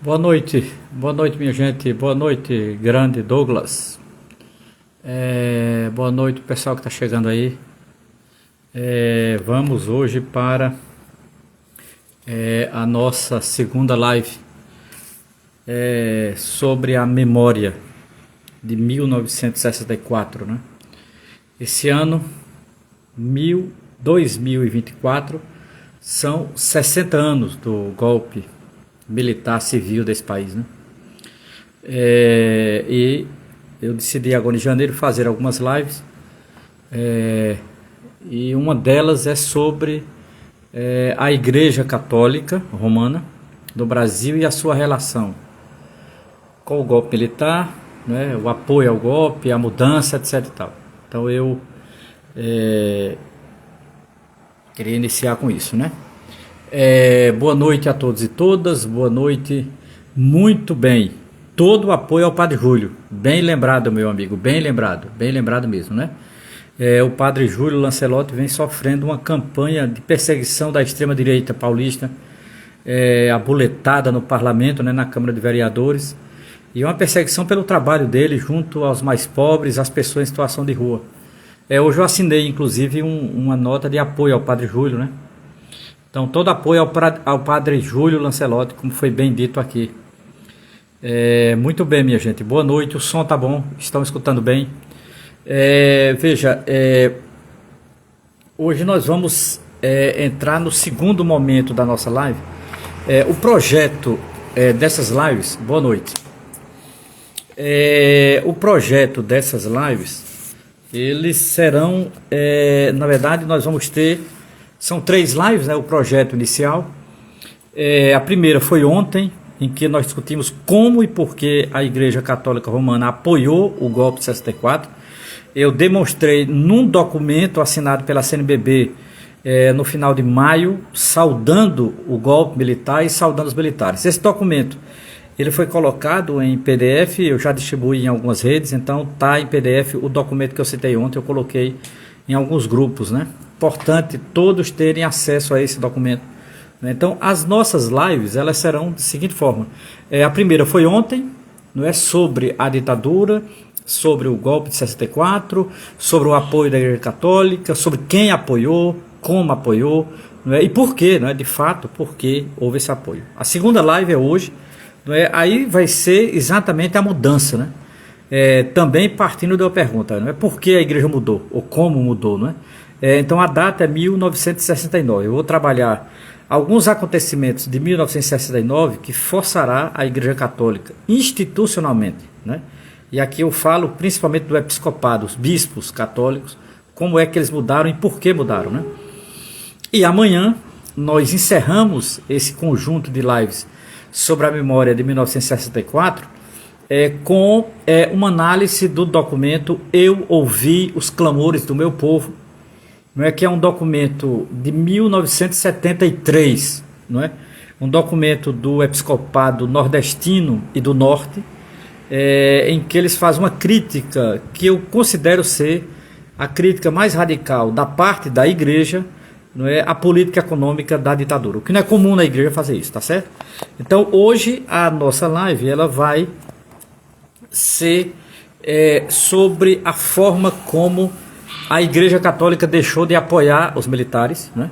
Boa noite minha gente, boa noite grande Douglas, boa noite pessoal que está chegando aí. Vamos hoje para a nossa segunda live sobre a memória de 1964, né? Esse ano, 2024, são 60 anos do golpe militar civil desse país, né? E eu decidi agora em janeiro fazer algumas lives, e uma delas é sobre a Igreja Católica Romana do Brasil e a sua relação com o golpe militar, né, o apoio ao golpe, a mudança, etc. E tal. Então eu queria iniciar com isso, né? Boa noite a todos e todas, boa noite, muito bem, todo o apoio ao Padre Júlio, bem lembrado meu amigo, bem lembrado mesmo, né? O Padre Júlio Lancelotti vem sofrendo uma campanha de perseguição da extrema-direita paulista, abuletada no parlamento, né, na Câmara de Vereadores, e uma perseguição pelo trabalho dele junto aos mais pobres, às pessoas em situação de rua. Hoje eu assinei inclusive uma nota de apoio ao Padre Júlio, né? Então, todo apoio ao Padre Júlio Lancelotti, como foi bem dito aqui. Muito bem, minha gente. Boa noite, o som tá bom, estão escutando bem. Veja, hoje nós vamos entrar no segundo momento da nossa live. O projeto dessas lives, boa noite. O projeto dessas lives, eles serão, na verdade, nós vamos ter... São 3 lives, né, o projeto inicial. A primeira foi ontem, em que nós discutimos como e por que a Igreja Católica Romana apoiou o golpe de 64. Eu demonstrei num documento assinado pela CNBB no final de maio, saudando o golpe militar e saudando os militares. Esse documento ele foi colocado em PDF, eu já distribuí em algumas redes, então está em PDF o documento que eu citei ontem, eu coloquei em alguns grupos, né? Importante todos terem acesso a esse documento. Então, as nossas lives, elas serão da seguinte forma. A primeira foi ontem, não é, sobre a ditadura, sobre o golpe de 64, sobre o apoio da Igreja Católica, sobre quem apoiou, como apoiou, não é, e por quê, não é, de fato, por que houve esse apoio. A segunda live é hoje, não é, aí vai ser exatamente a mudança, né? Também partindo de uma pergunta, não é, por que a igreja mudou, ou como mudou, não é? Então a data é 1969. Eu vou trabalhar alguns acontecimentos de 1969 que forçará a Igreja Católica institucionalmente, né? E aqui eu falo principalmente do episcopado, os bispos católicos, como é que eles mudaram e por que mudaram, né? E amanhã nós encerramos esse conjunto de lives sobre a memória de 1964 com uma análise do documento Eu Ouvi os Clamores do Meu Povo, não é, que é um documento de 1973, não é? Um documento do episcopado nordestino e do norte, em que eles fazem uma crítica que eu considero ser a crítica mais radical da parte da igreja, não é, a política econômica da ditadura. O que não é comum na igreja fazer isso, tá certo? Então hoje a nossa live ela vai ser sobre a forma como a Igreja Católica deixou de apoiar os militares, né?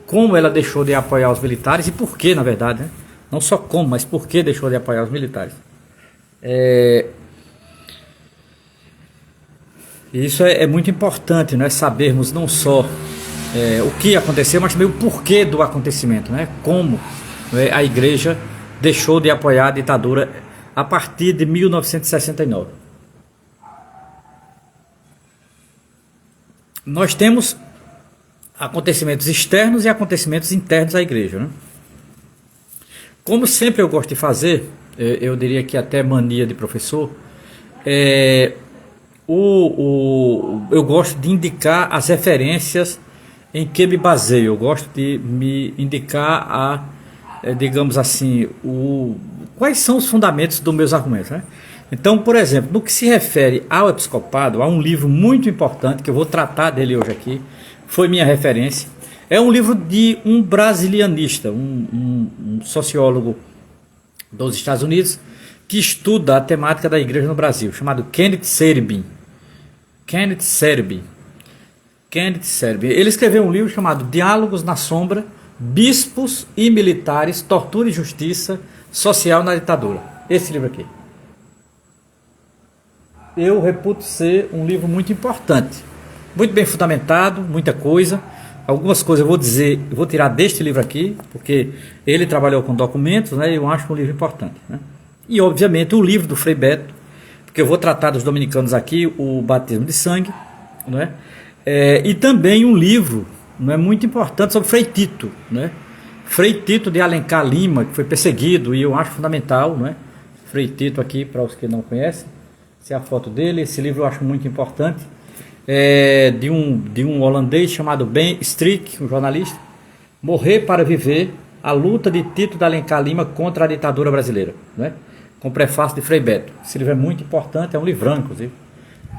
Como ela deixou de apoiar os militares e por que, na verdade, né? Não só como, mas por que deixou de apoiar os militares. Isso é muito importante, né? Sabermos não só o que aconteceu, mas também o porquê do acontecimento, né? Como, né, a Igreja deixou de apoiar a ditadura a partir de 1969. Nós temos acontecimentos externos e acontecimentos internos à igreja, né? Como sempre eu gosto de fazer, eu diria que até mania de professor, eu gosto de indicar as referências em que me baseio. Eu gosto de me indicar digamos assim, quais são os fundamentos dos meus argumentos, né? Então, por exemplo, no que se refere ao episcopado, há um livro muito importante, que eu vou tratar dele hoje aqui, foi minha referência. É um livro de um brasilianista, um sociólogo dos Estados Unidos, que estuda a temática da igreja no Brasil, chamado Kenneth Serbin. Kenneth Serbin. Ele escreveu um livro chamado Diálogos na Sombra, Bispos e Militares, Tortura e Justiça Social na Ditadura. Esse livro aqui. Eu reputo ser um livro muito importante, muito bem fundamentado, muita coisa. Algumas coisas eu vou tirar deste livro aqui, porque ele trabalhou com documentos, né, e eu acho um livro importante, né? E obviamente o livro do Frei Beto, porque eu vou tratar dos dominicanos aqui, o batismo de sangue, né? E também um livro, né, muito importante sobre Frei Tito, né? Frei Tito de Alencar Lima, que foi perseguido, e eu acho fundamental, né? Frei Tito aqui, para os que não conhecem, essa é a foto dele. Esse livro eu acho muito importante, de um holandês chamado Ben Strick, um jornalista, Morrer para Viver, a luta de Tito de Alencar Lima contra a ditadura brasileira, né? Com prefácio de Frei Beto. Esse livro é muito importante, é um livrão, inclusive,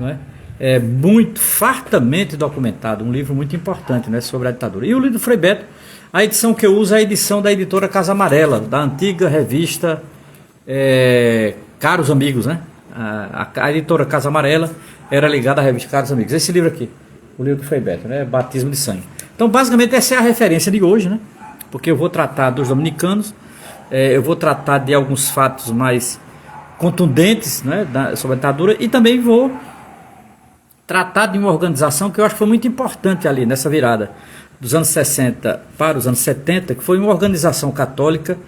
né? É muito fartamente documentado, um livro muito importante, né, sobre a ditadura. E o livro do Frei Beto, a edição que eu uso é a edição da editora Casa Amarela, da antiga revista Caros Amigos, né? A editora Casa Amarela era ligada à revista Caros Amigos. Esse livro aqui, o livro do Frei Beto, né? Batismo de Sangue. Então, basicamente, essa é a referência de hoje, né? Porque eu vou tratar dos dominicanos, eu vou tratar de alguns fatos mais contundentes, né, sobre a ditadura, e também vou tratar de uma organização que eu acho que foi muito importante ali nessa virada dos anos 60 para os anos 70, que foi uma organização católica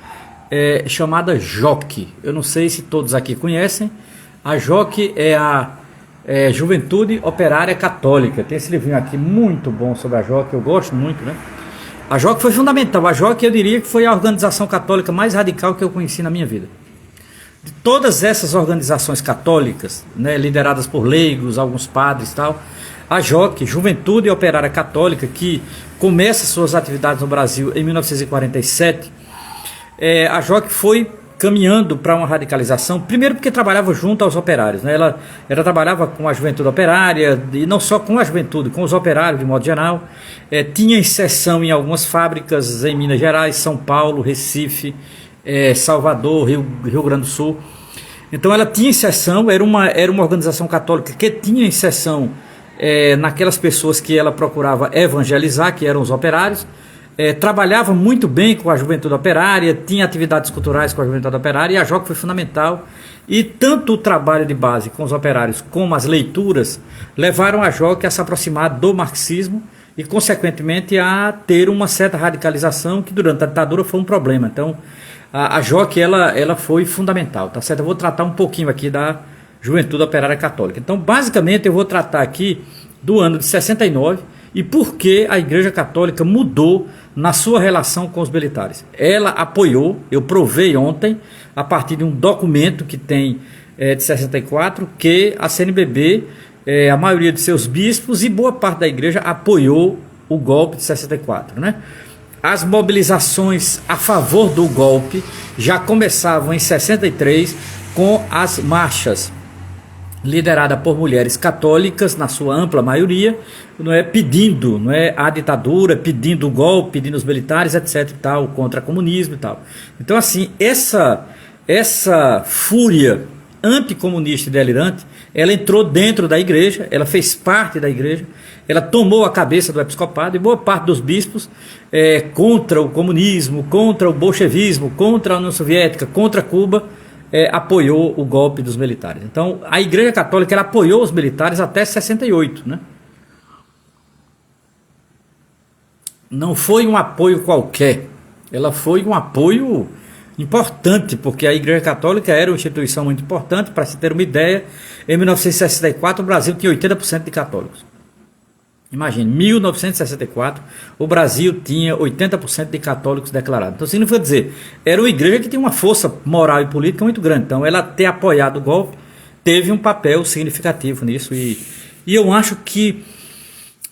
chamada JOC. Eu não sei se todos aqui conhecem. A JOC é a Juventude Operária Católica. Tem esse livrinho aqui muito bom sobre a JOC, eu gosto muito, né? A JOC foi fundamental. A JOC, eu diria que foi a organização católica mais radical que eu conheci na minha vida. De todas essas organizações católicas, né, lideradas por leigos, alguns padres e tal, a JOC, Juventude Operária Católica, que começa suas atividades no Brasil em 1947, a JOC foi caminhando para uma radicalização, primeiro porque trabalhava junto aos operários, né? Ela trabalhava com a juventude operária, e não só com a juventude, com os operários de modo geral. Tinha inserção em algumas fábricas em Minas Gerais, São Paulo, Recife, Salvador, Rio Grande do Sul. Então ela tinha inserção, era uma organização católica que tinha inserção naquelas pessoas que ela procurava evangelizar, que eram os operários. Trabalhava muito bem com a juventude operária, tinha atividades culturais com a juventude operária, e a JOC foi fundamental. E tanto o trabalho de base com os operários como as leituras levaram a JOC a se aproximar do marxismo e, consequentemente, a ter uma certa radicalização que durante a ditadura foi um problema. Então, a JOC ela foi fundamental, tá certo? Eu vou tratar um pouquinho aqui da Juventude Operária Católica. Então, basicamente, eu vou tratar aqui do ano de 69 e por que a Igreja Católica mudou na sua relação com os militares. Ela apoiou, eu provei ontem, a partir de um documento que tem de 64, que a CNBB, a maioria de seus bispos e boa parte da igreja apoiou o golpe de 64, né? As mobilizações a favor do golpe já começavam em 63 com as marchas lideradas por mulheres católicas, na sua ampla maioria, pedindo a ditadura, pedindo o golpe, pedindo os militares, etc. e tal, contra o comunismo e tal. Então, assim, essa fúria anticomunista e delirante, ela entrou dentro da igreja, ela fez parte da igreja, ela tomou a cabeça do episcopado, e boa parte dos bispos contra o comunismo, contra o bolchevismo, contra a União Soviética, contra Cuba, apoiou o golpe dos militares. Então a Igreja Católica ela apoiou os militares até 68, né? Não foi um apoio qualquer, ela foi um apoio importante, porque a Igreja Católica era uma instituição muito importante. Para se ter uma ideia, em 1964 o Brasil tinha 80% de católicos. Imagine, 1964 o Brasil tinha 80% de católicos declarados. Então significa dizer, era uma igreja que tinha uma força moral e política muito grande. Então ela ter apoiado o golpe teve um papel significativo nisso, e eu acho que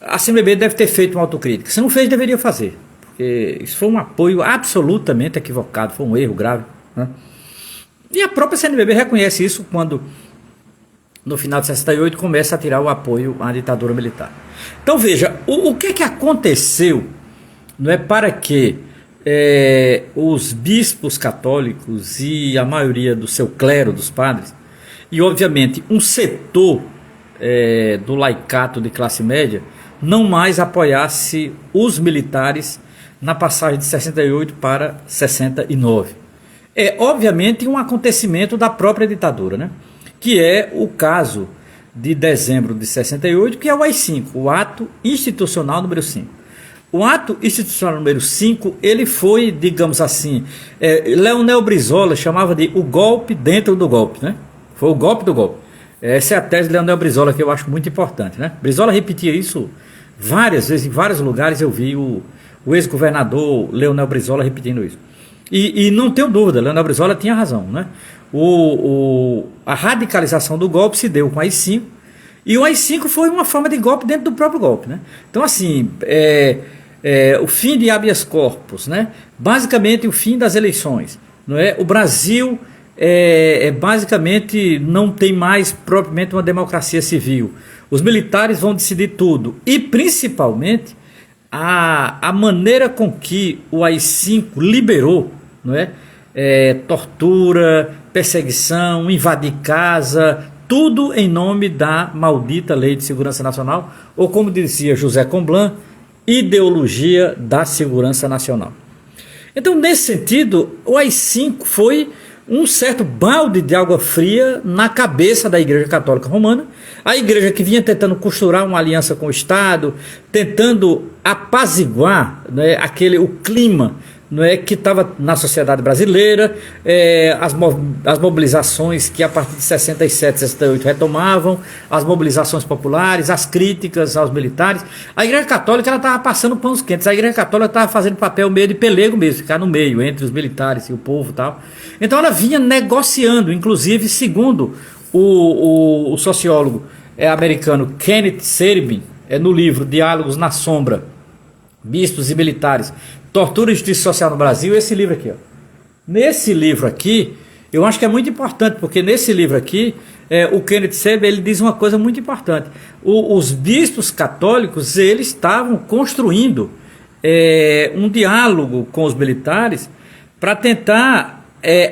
a CNBB deve ter feito uma autocrítica. Se não fez, deveria fazer, porque isso foi um apoio absolutamente equivocado, foi um erro grave, né? E a própria CNBB reconhece isso quando, no final de 68, começa a tirar o apoio à ditadura militar. Então veja, o que aconteceu, para que os bispos católicos e a maioria do seu clero, dos padres, e obviamente um setor do laicato de classe média, não mais apoiasse os militares na passagem de 68 para 69. É obviamente um acontecimento da própria ditadura, né? Que é o caso de dezembro de 68, que é o AI-5, o Ato Institucional número 5. O Ato Institucional número 5, ele foi, digamos assim, Leonel Brizola chamava de o golpe dentro do golpe, né? Foi o golpe do golpe. Essa é a tese de Leonel Brizola, que eu acho muito importante, né? Brizola repetia isso várias vezes, em vários lugares eu vi o ex-governador Leonel Brizola repetindo isso. E não tenho dúvida, Leonel Brizola tinha razão, né? A radicalização do golpe se deu com o AI-5, e o AI-5 foi uma forma de golpe dentro do próprio golpe, né? Então, assim, o fim de habeas corpus, né? Basicamente o fim das eleições, não é? O Brasil basicamente não tem mais propriamente uma democracia civil. Os militares vão decidir tudo, e principalmente a maneira com que o AI-5 liberou, não é? Tortura, perseguição, invadir casa, tudo em nome da maldita Lei de Segurança Nacional, ou como dizia José Comblan, ideologia da segurança nacional. Então, nesse sentido, o AI-5 foi um certo balde de água fria na cabeça da Igreja Católica Romana, a igreja que vinha tentando costurar uma aliança com o Estado, tentando apaziguar, né, o clima, não é, que estava na sociedade brasileira, as mobilizações que a partir de 67, 68 retomavam, as mobilizações populares, as críticas aos militares. A Igreja Católica estava passando panos quentes, a Igreja Católica estava fazendo papel meio de pelego mesmo, ficar no meio, entre os militares e o povo e tal. Então ela vinha negociando, inclusive segundo o sociólogo americano Kenneth Serbin, no livro Diálogos na Sombra, Bispos e Militares, Tortura e Justiça Social no Brasil, esse livro aqui, ó. Nesse livro aqui, eu acho que é muito importante, porque nesse livro aqui, o Kenneth Serbin, ele diz uma coisa muito importante. Os bispos católicos, eles estavam construindo um diálogo com os militares para tentar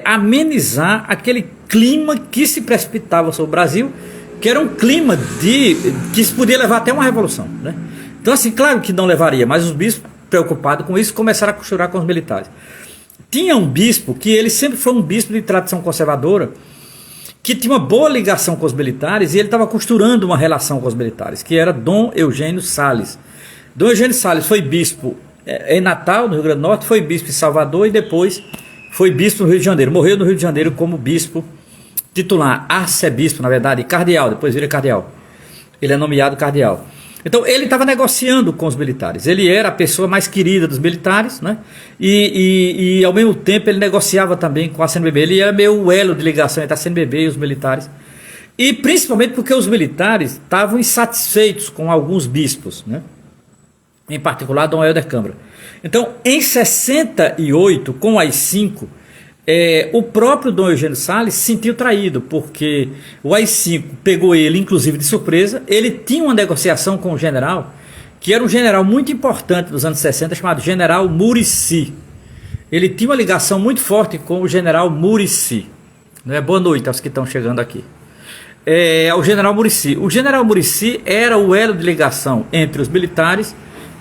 amenizar aquele clima que se precipitava sobre o Brasil, que era um clima que se podia levar até uma revolução, né? Então, assim, claro que não levaria, mas os bispos, preocupados com isso, começaram a costurar com os militares. Tinha um bispo, que ele sempre foi um bispo de tradição conservadora, que tinha uma boa ligação com os militares, e ele estava costurando uma relação com os militares, que era Dom Eugênio Salles. Dom Eugênio Salles foi bispo em Natal, no Rio Grande do Norte, foi bispo em Salvador, e depois foi bispo no Rio de Janeiro. Morreu no Rio de Janeiro como bispo titular, arcebispo, na verdade, cardeal, depois vira cardeal. Ele é nomeado cardeal. Então ele estava negociando com os militares, ele era a pessoa mais querida dos militares, né? E ao mesmo tempo ele negociava também com a CNBB, ele era meio o elo de ligação entre a CNBB e os militares, e principalmente porque os militares estavam insatisfeitos com alguns bispos, né? Em particular Dom Helder Câmara. Então em 68, com o AI-5, o próprio Dom Eugênio Salles se sentiu traído, porque o AI-5 pegou ele, inclusive de surpresa. Ele tinha uma negociação com o general, que era um general muito importante dos anos 60, chamado General Muricy. Ele tinha uma ligação muito forte com o General Muricy. Boa noite aos que estão chegando aqui. O General Muricy. O General Muricy era o elo de ligação entre os militares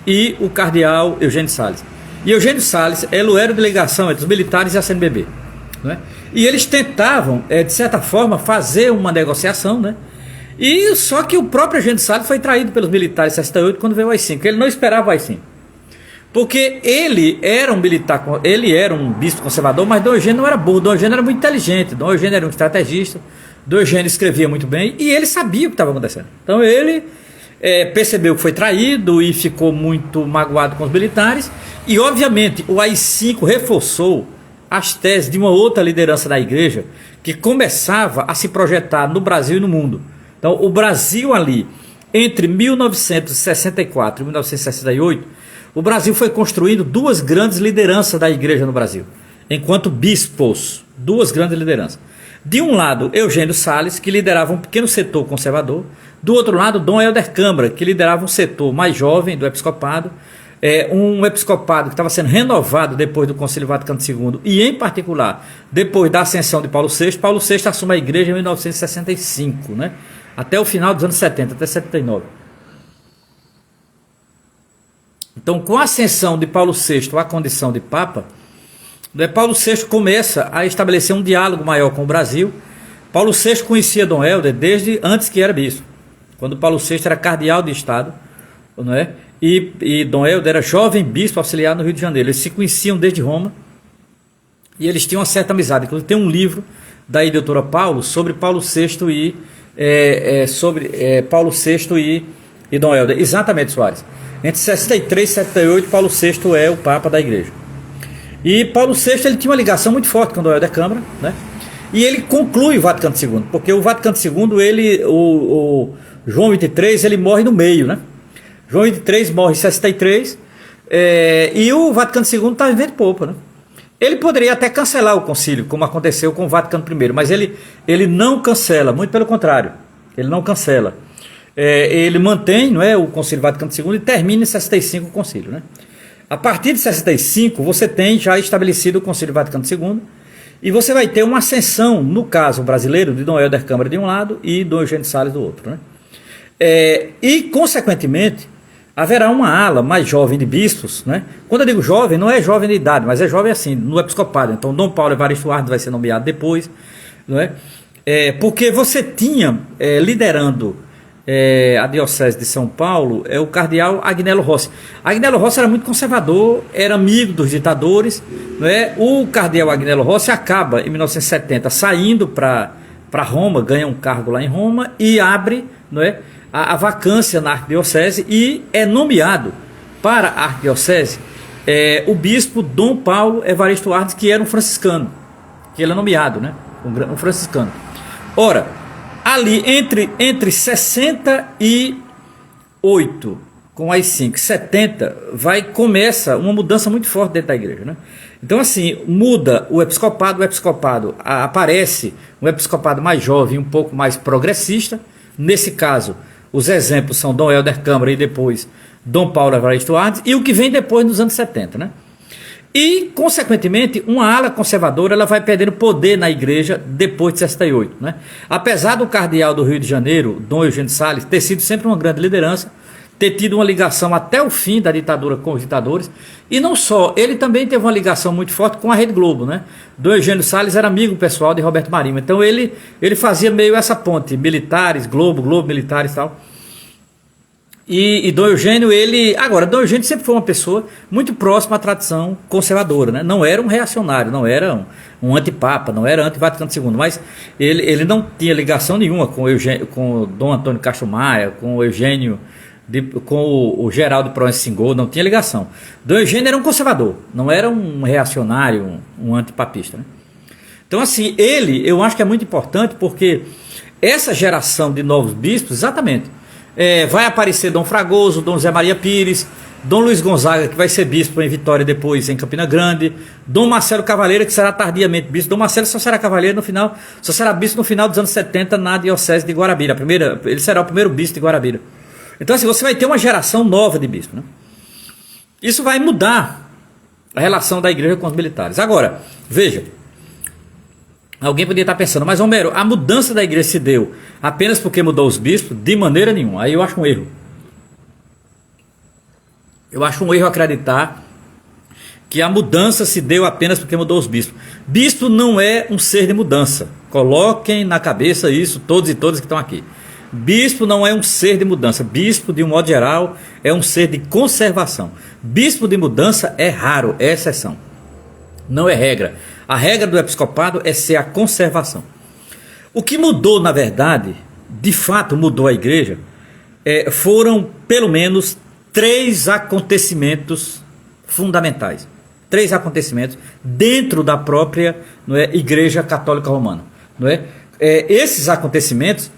e o cardeal Eugênio Salles. E Eugênio Salles era o elo de ligação entre os militares e a CNBB. Né? E eles tentavam, de certa forma, fazer uma negociação, né? E só que o próprio Eugênio Salles foi traído pelos militares em 68 quando veio o AI-5. Ele não esperava o AI-5. Porque ele era um militar, ele era um bispo conservador, mas Dom Eugênio não era burro, Dom Eugênio era muito inteligente, Dom Eugênio era um estrategista, Dom Eugênio escrevia muito bem e ele sabia o que estava acontecendo. Então ele percebeu que foi traído e ficou muito magoado com os militares, e obviamente o AI-5 reforçou as teses de uma outra liderança da igreja que começava a se projetar no Brasil e no mundo. Então o Brasil ali, entre 1964 e 1968, o Brasil foi construindo duas grandes lideranças da igreja no Brasil, enquanto bispos, duas grandes lideranças. De um lado, Eugênio Salles, que liderava um pequeno setor conservador. Do outro lado, Dom Helder Câmara, que liderava um setor mais jovem do episcopado, um episcopado que estava sendo renovado depois do Concílio Vaticano II, e em particular depois da ascensão de Paulo VI. Paulo VI assume a igreja em 1965, né? Até o final dos anos 70, até 79. Então, com a ascensão de Paulo VI à condição de Papa, Paulo VI começa a estabelecer um diálogo maior com o Brasil. Paulo VI conhecia Dom Helder desde antes que era bispo, quando Paulo VI era cardeal de Estado, não é? E Dom Helder era jovem bispo auxiliar no Rio de Janeiro. Eles se conheciam desde Roma e eles tinham uma certa amizade. Inclusive tem um livro da editora Paulo sobre Paulo VI e Dom Helder. Exatamente, Soares. Entre 63 e 78, Paulo VI é o Papa da Igreja. E Paulo VI ele tinha uma ligação muito forte com Dom Helder Câmara, né? E ele conclui o Vaticano II, porque o Vaticano II, o João XXIII, ele morre no meio, né? João XXIII morre em 63, e o Vaticano II está vivendo Popa, né? Ele poderia até cancelar o concílio, como aconteceu com o Vaticano I, mas ele não cancela, muito pelo contrário, ele não cancela. Ele mantém, não é, o Concílio Vaticano II e termina em 65 o concílio, né? A partir de 65, você tem já estabelecido o Concílio Vaticano II, e você vai ter uma ascensão, no caso brasileiro, de Dom Helder Câmara de um lado e Dom Eugênio Salles do outro, né? E, consequentemente, haverá uma ala mais jovem de bispos, né? Quando eu digo jovem, não é jovem de idade, mas é jovem assim, no episcopado. Então, Dom Paulo Evaristo Arnes vai ser nomeado depois, não é? Porque você tinha liderando a diocese de São Paulo o cardeal Agnello Rossi. Agnello Rossi era muito conservador, era amigo dos ditadores, não é? O cardeal Agnello Rossi acaba em 1970 saindo para Roma, ganha um cargo lá em Roma e abre, não é, a vacância na arquidiocese, e é nomeado para a arquidiocese o bispo Dom Paulo Evaristo Arnes, que era um franciscano, que ele é nomeado, né, um franciscano. Ora, ali entre 68 com as 5, 70, começa uma mudança muito forte dentro da igreja, né? Então, assim, muda o episcopado aparece um episcopado mais jovem, um pouco mais progressista. Nesse caso, os exemplos são Dom Helder Câmara e depois Dom Paulo Evaristo Arnes, e o que vem depois nos anos 70, né? E, consequentemente, uma ala conservadora ela vai perdendo poder na igreja depois de 68, né? Apesar do cardeal do Rio de Janeiro, Dom Eugênio Salles, ter sido sempre uma grande liderança, ter tido uma ligação até o fim da ditadura com os ditadores, e não só, ele também teve uma ligação muito forte com a Rede Globo, né? Dom Eugênio Salles era amigo pessoal de Roberto Marinho, então ele fazia meio essa ponte, militares, Globo, militares e tal. E Dom Eugênio, Dom Eugênio sempre foi uma pessoa muito próxima à tradição conservadora, né? Não era um reacionário, não era um antipapa, não era anti-Vaticano II, mas ele não tinha ligação nenhuma com o Dom Antônio Castro Maia, com o Eugênio, com o Geraldo Proença Singol, não tinha ligação. Dom Eugênio era um conservador, não era um reacionário, um antipapista, né? Então, assim, eu acho que é muito importante, porque essa geração de novos bispos, exatamente, vai aparecer Dom Fragoso, Dom Zé Maria Pires, Dom Luiz Gonzaga, que vai ser bispo em Vitória, depois em Campina Grande, Dom Marcelo Cavaleira, que será tardiamente bispo. Dom Marcelo só será cavaleiro só será bispo no final dos anos 70 na diocese de Guarabira. Ele será o primeiro bispo de Guarabira. Então, assim, você vai ter uma geração nova de bispo, né? Isso vai mudar a relação da igreja com os militares. Agora, veja, alguém poderia estar pensando, mas Homero, a mudança da igreja se deu apenas porque mudou os bispos? De maneira nenhuma. Aí eu acho um erro. Eu acho um erro acreditar que a mudança se deu apenas porque mudou os bispos. Bispo não é um ser de mudança. Coloquem na cabeça isso, todos e todas que estão aqui. Bispo não é um ser de mudança. Bispo, de um modo geral, é um ser de conservação. Bispo de mudança é raro, é exceção. Não é regra. A regra do episcopado é ser a conservação. O que mudou, na verdade, de fato mudou a igreja, foram pelo menos 3 acontecimentos fundamentais. 3 acontecimentos dentro da própria, não é, Igreja Católica Romana. Não é? Esses acontecimentos,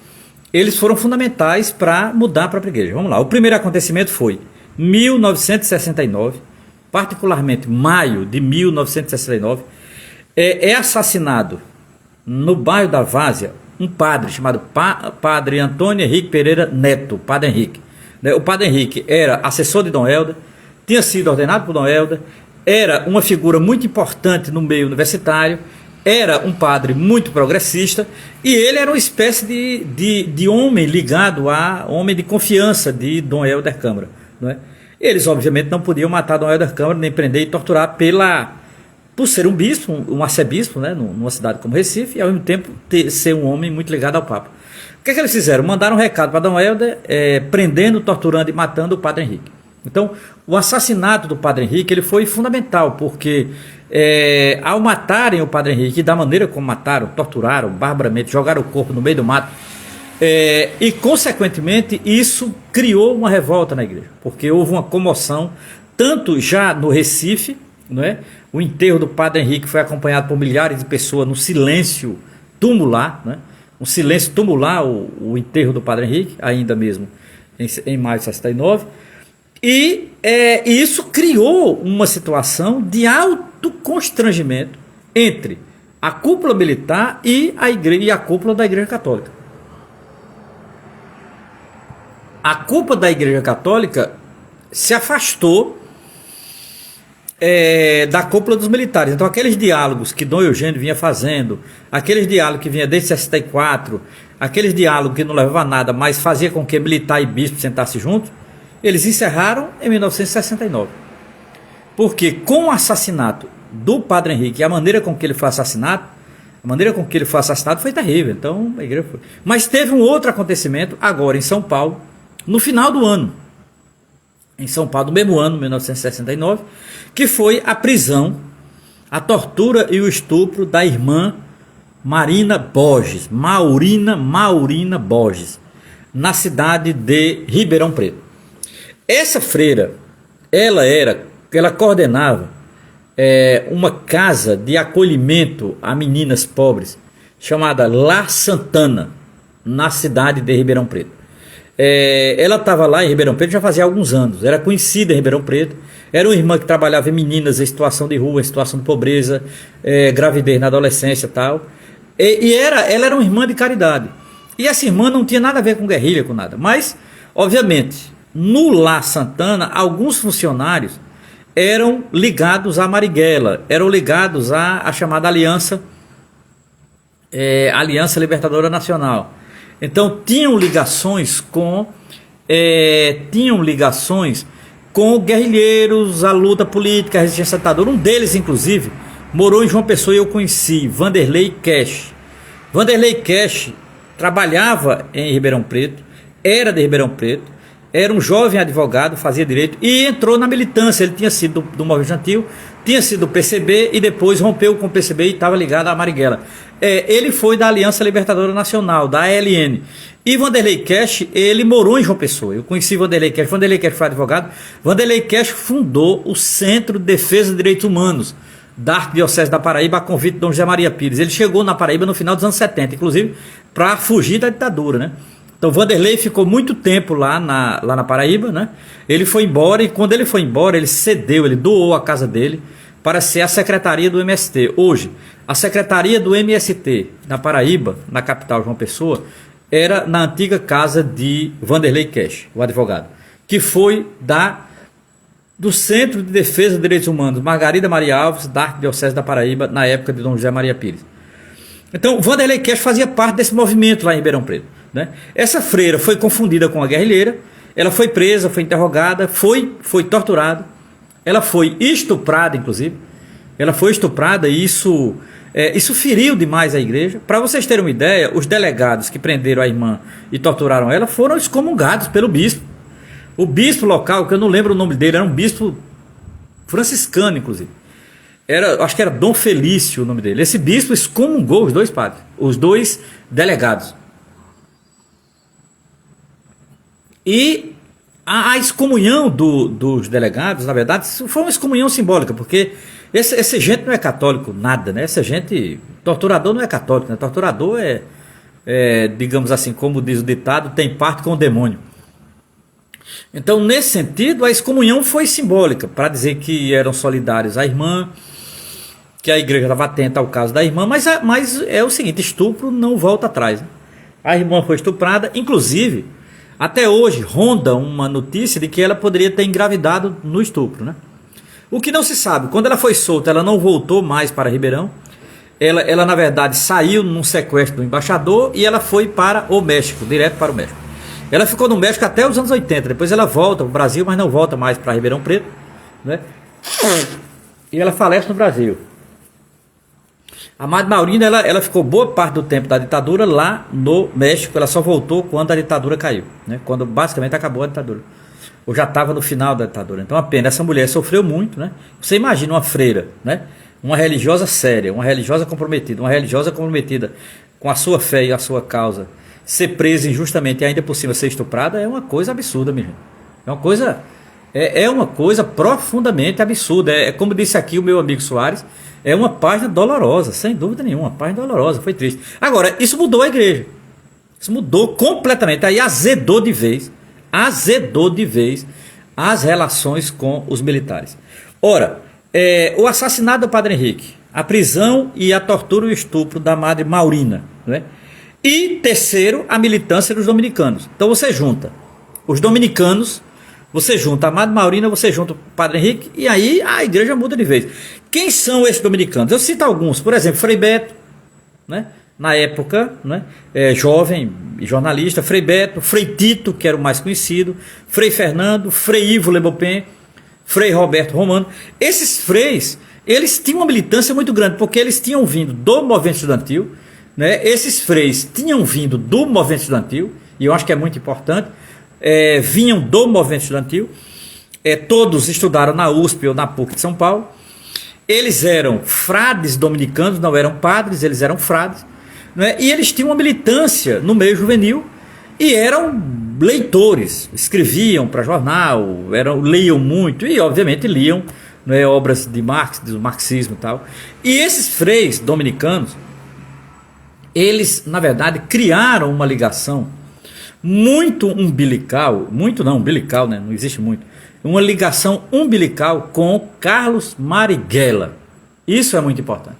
eles foram fundamentais para mudar a própria igreja. Vamos lá. O primeiro acontecimento foi 1969, particularmente maio de 1969, é assassinado no bairro da Várzea um padre chamado Padre Antônio Henrique Pereira Neto, Padre Henrique. O Padre Henrique era assessor de Dom Helder, tinha sido ordenado por Dom Helder, era uma figura muito importante no meio universitário, era um padre muito progressista, e ele era uma espécie de homem ligado a homem de confiança de Dom Helder Câmara, não é? Eles obviamente não podiam matar Dom Helder Câmara, nem prender e torturar por ser um bispo, um arcebispo, né, numa cidade como Recife, e ao mesmo tempo ser um homem muito ligado ao Papa. O que é que eles fizeram? Mandaram um recado para Dom Helder, prendendo, torturando e matando o Padre Henrique. Então, o assassinato do Padre Henrique ele foi fundamental, porque ao matarem o Padre Henrique, da maneira como mataram, torturaram barbaramente, jogaram o corpo no meio do mato, e consequentemente isso criou uma revolta na igreja, porque houve uma comoção, tanto já no Recife, não é? O enterro do Padre Henrique foi acompanhado por milhares de pessoas no silêncio tumular, né? Um silêncio tumular, o enterro do Padre Henrique, ainda mesmo em maio de 69, e isso criou uma situação de alto constrangimento entre a cúpula militar e a igreja, e a cúpula da Igreja Católica. A cúpula da Igreja Católica se afastou da cúpula dos militares. Então aqueles diálogos que Dom Eugênio vinha fazendo, aqueles diálogos que vinha desde 64, aqueles diálogos que não levavam a nada, mas fazia com que militar e bispo sentassem juntos, eles encerraram em 1969. Porque com o assassinato do Padre Henrique, a maneira com que ele foi assassinado, foi terrível. Então a igreja foi. Mas teve um outro acontecimento agora em São Paulo, no final do ano. Em São Paulo, no mesmo ano, 1969, que foi a prisão, a tortura e o estupro da irmã Maurina Borges, na cidade de Ribeirão Preto. Essa freira, ela coordenava uma casa de acolhimento a meninas pobres, chamada La Santana, na cidade de Ribeirão Preto. Ela estava lá em Ribeirão Preto já fazia alguns anos, era conhecida em Ribeirão Preto, era uma irmã que trabalhava em meninas em situação de rua, em situação de pobreza, gravidez na adolescência e tal, ela era uma irmã de caridade, e essa irmã não tinha nada a ver com guerrilha, com nada, mas obviamente no La Santana alguns funcionários eram ligados à Marighella, eram ligados à chamada Aliança Libertadora Nacional. Então tinham ligações com guerrilheiros, a luta política, a resistência à ditadura. Um deles, inclusive, morou em João Pessoa e eu conheci, Vanderlei Cash. Vanderlei Cash trabalhava em Ribeirão Preto, era de Ribeirão Preto, era um jovem advogado, fazia direito e entrou na militância. Ele tinha sido do Movimento Estudantil, tinha sido do PCB e depois rompeu com o PCB e estava ligado à Marighella. Ele foi da Aliança Libertadora Nacional, da ALN. E Vanderlei Cash, ele morou em João Pessoa. Eu conheci Vanderlei Cash. Vanderlei Cash foi advogado. Vanderlei Cash fundou o Centro de Defesa de Direitos Humanos da Arquidiocese da Paraíba a convite de Dom José Maria Pires. Ele chegou na Paraíba no final dos anos 70, inclusive para fugir da ditadura, né? Então Vanderlei ficou muito tempo lá na Paraíba, né? Ele foi embora e quando ele foi embora, ele doou a casa dele para ser a secretaria do MST. Hoje, a secretaria do MST na Paraíba, na capital João Pessoa, era na antiga casa de Vanderlei Cash, o advogado, que foi do Centro de Defesa de Direitos Humanos, Margarida Maria Alves, da Arquidiocese da Paraíba, na época de Dom José Maria Pires. Então, Vanderlei Cash fazia parte desse movimento lá em Ribeirão Preto, né? Essa freira foi confundida com a guerrilheira, ela foi presa, foi interrogada, foi torturada, ela foi estuprada, inclusive. Ela foi estuprada e isso feriu demais a igreja. Para vocês terem uma ideia, os delegados que prenderam a irmã e torturaram ela foram excomungados pelo bispo. O bispo local, que eu não lembro o nome dele, era um bispo franciscano, inclusive. Acho que era Dom Felício o nome dele. Esse bispo excomungou os dois padres, os dois delegados. E a excomunhão dos delegados, na verdade, foi uma excomunhão simbólica, porque essa gente não é católico nada, né? Essa gente, torturador não é católico, né? Torturador digamos assim, como diz o ditado, tem parte com o demônio. Então, nesse sentido, a excomunhão foi simbólica, para dizer que eram solidários à irmã, que a igreja estava atenta ao caso da irmã, mas é o seguinte, estupro não volta atrás, né? A irmã foi estuprada, inclusive, Até hoje ronda uma notícia de que ela poderia ter engravidado no estupro, né? O que não se sabe, quando ela foi solta, ela não voltou mais para Ribeirão. Ela na verdade saiu num sequestro do embaixador e ela foi para o México, direto para o México. Ela ficou no México até os anos 80, depois ela volta para o Brasil, mas não volta mais para Ribeirão Preto, né? E ela falece no Brasil. A Madre Maurina, ela ficou boa parte do tempo da ditadura lá no México, ela só voltou quando a ditadura caiu, né? Quando basicamente acabou a ditadura. Ou já estava no final da ditadura. Então, a pena, essa mulher sofreu muito, né? Você imagina uma freira, né? Uma religiosa séria, uma religiosa comprometida com a sua fé e a sua causa, ser presa injustamente e ainda por cima ser estuprada, é uma coisa absurda, minha gente. É uma coisa profundamente absurda. É como disse aqui o meu amigo Soares, é uma página dolorosa, sem dúvida nenhuma, uma página dolorosa, foi triste. Agora, isso mudou a igreja. Isso mudou completamente, aí azedou de vez as relações com os militares. Ora, o assassinato do Padre Henrique, a prisão e a tortura e o estupro da Madre Maurina, né? E terceiro, a militância dos dominicanos. Então você junta os dominicanos, você junta a Madre Maurina, você junta o Padre Henrique, e aí a igreja muda de vez. Quem são esses dominicanos? Eu cito alguns, por exemplo, Frei Beto, né? Na época, né? Jovem e jornalista, Frei Beto, Frei Tito, que era o mais conhecido, Frei Fernando, Frei Ivo Lebopin, Frei Roberto Romano. Esses freis, eles tinham uma militância muito grande, porque eles tinham vindo do movimento estudantil, né? Esses freis tinham vindo do movimento estudantil, e eu acho que é muito importante, vinham do movimento estudantil, todos estudaram na USP ou na PUC de São Paulo. Eles eram frades dominicanos, não eram padres, eles eram frades, né? E eles tinham uma militância no meio juvenil e eram leitores, escreviam para jornal, liam muito e obviamente liam, né, obras de Marx, do marxismo e tal. E esses freis dominicanos, eles na verdade criaram uma ligação muito umbilical, muito não, umbilical, né? Não existe muito, uma ligação umbilical com Carlos Marighella. Isso é muito importante.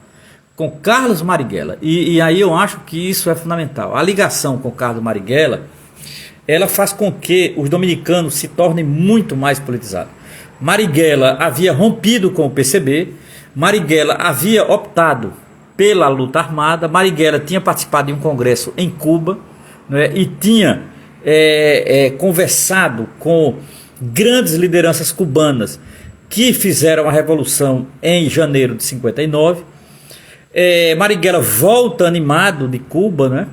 Com Carlos Marighella. E aí eu acho que isso é fundamental. A ligação com Carlos Marighella, ela faz com que os dominicanos se tornem muito mais politizados. Marighella havia rompido com o PCB, Marighella havia optado pela luta armada, Marighella tinha participado de um congresso em Cuba, né, e tinha conversado com grandes lideranças cubanas que fizeram a revolução em janeiro de 59. Marighella volta animado de Cuba, né?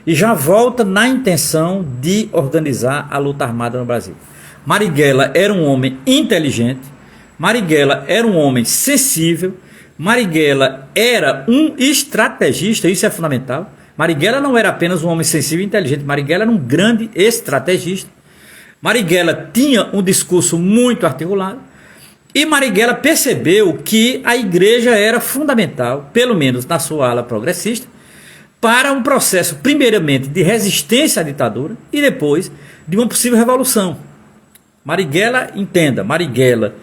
E já volta na intenção de organizar a luta armada no Brasil. Marighella era um homem inteligente, Marighella era um homem sensível, Marighella era um estrategista, isso é fundamental. Marighella não era apenas um homem sensível e inteligente, Marighella era um grande estrategista. Marighella tinha um discurso muito articulado e Marighella percebeu que a igreja era fundamental, pelo menos na sua ala progressista, para um processo primeiramente de resistência à ditadura e depois de uma possível revolução. Marighella, entenda, Marighella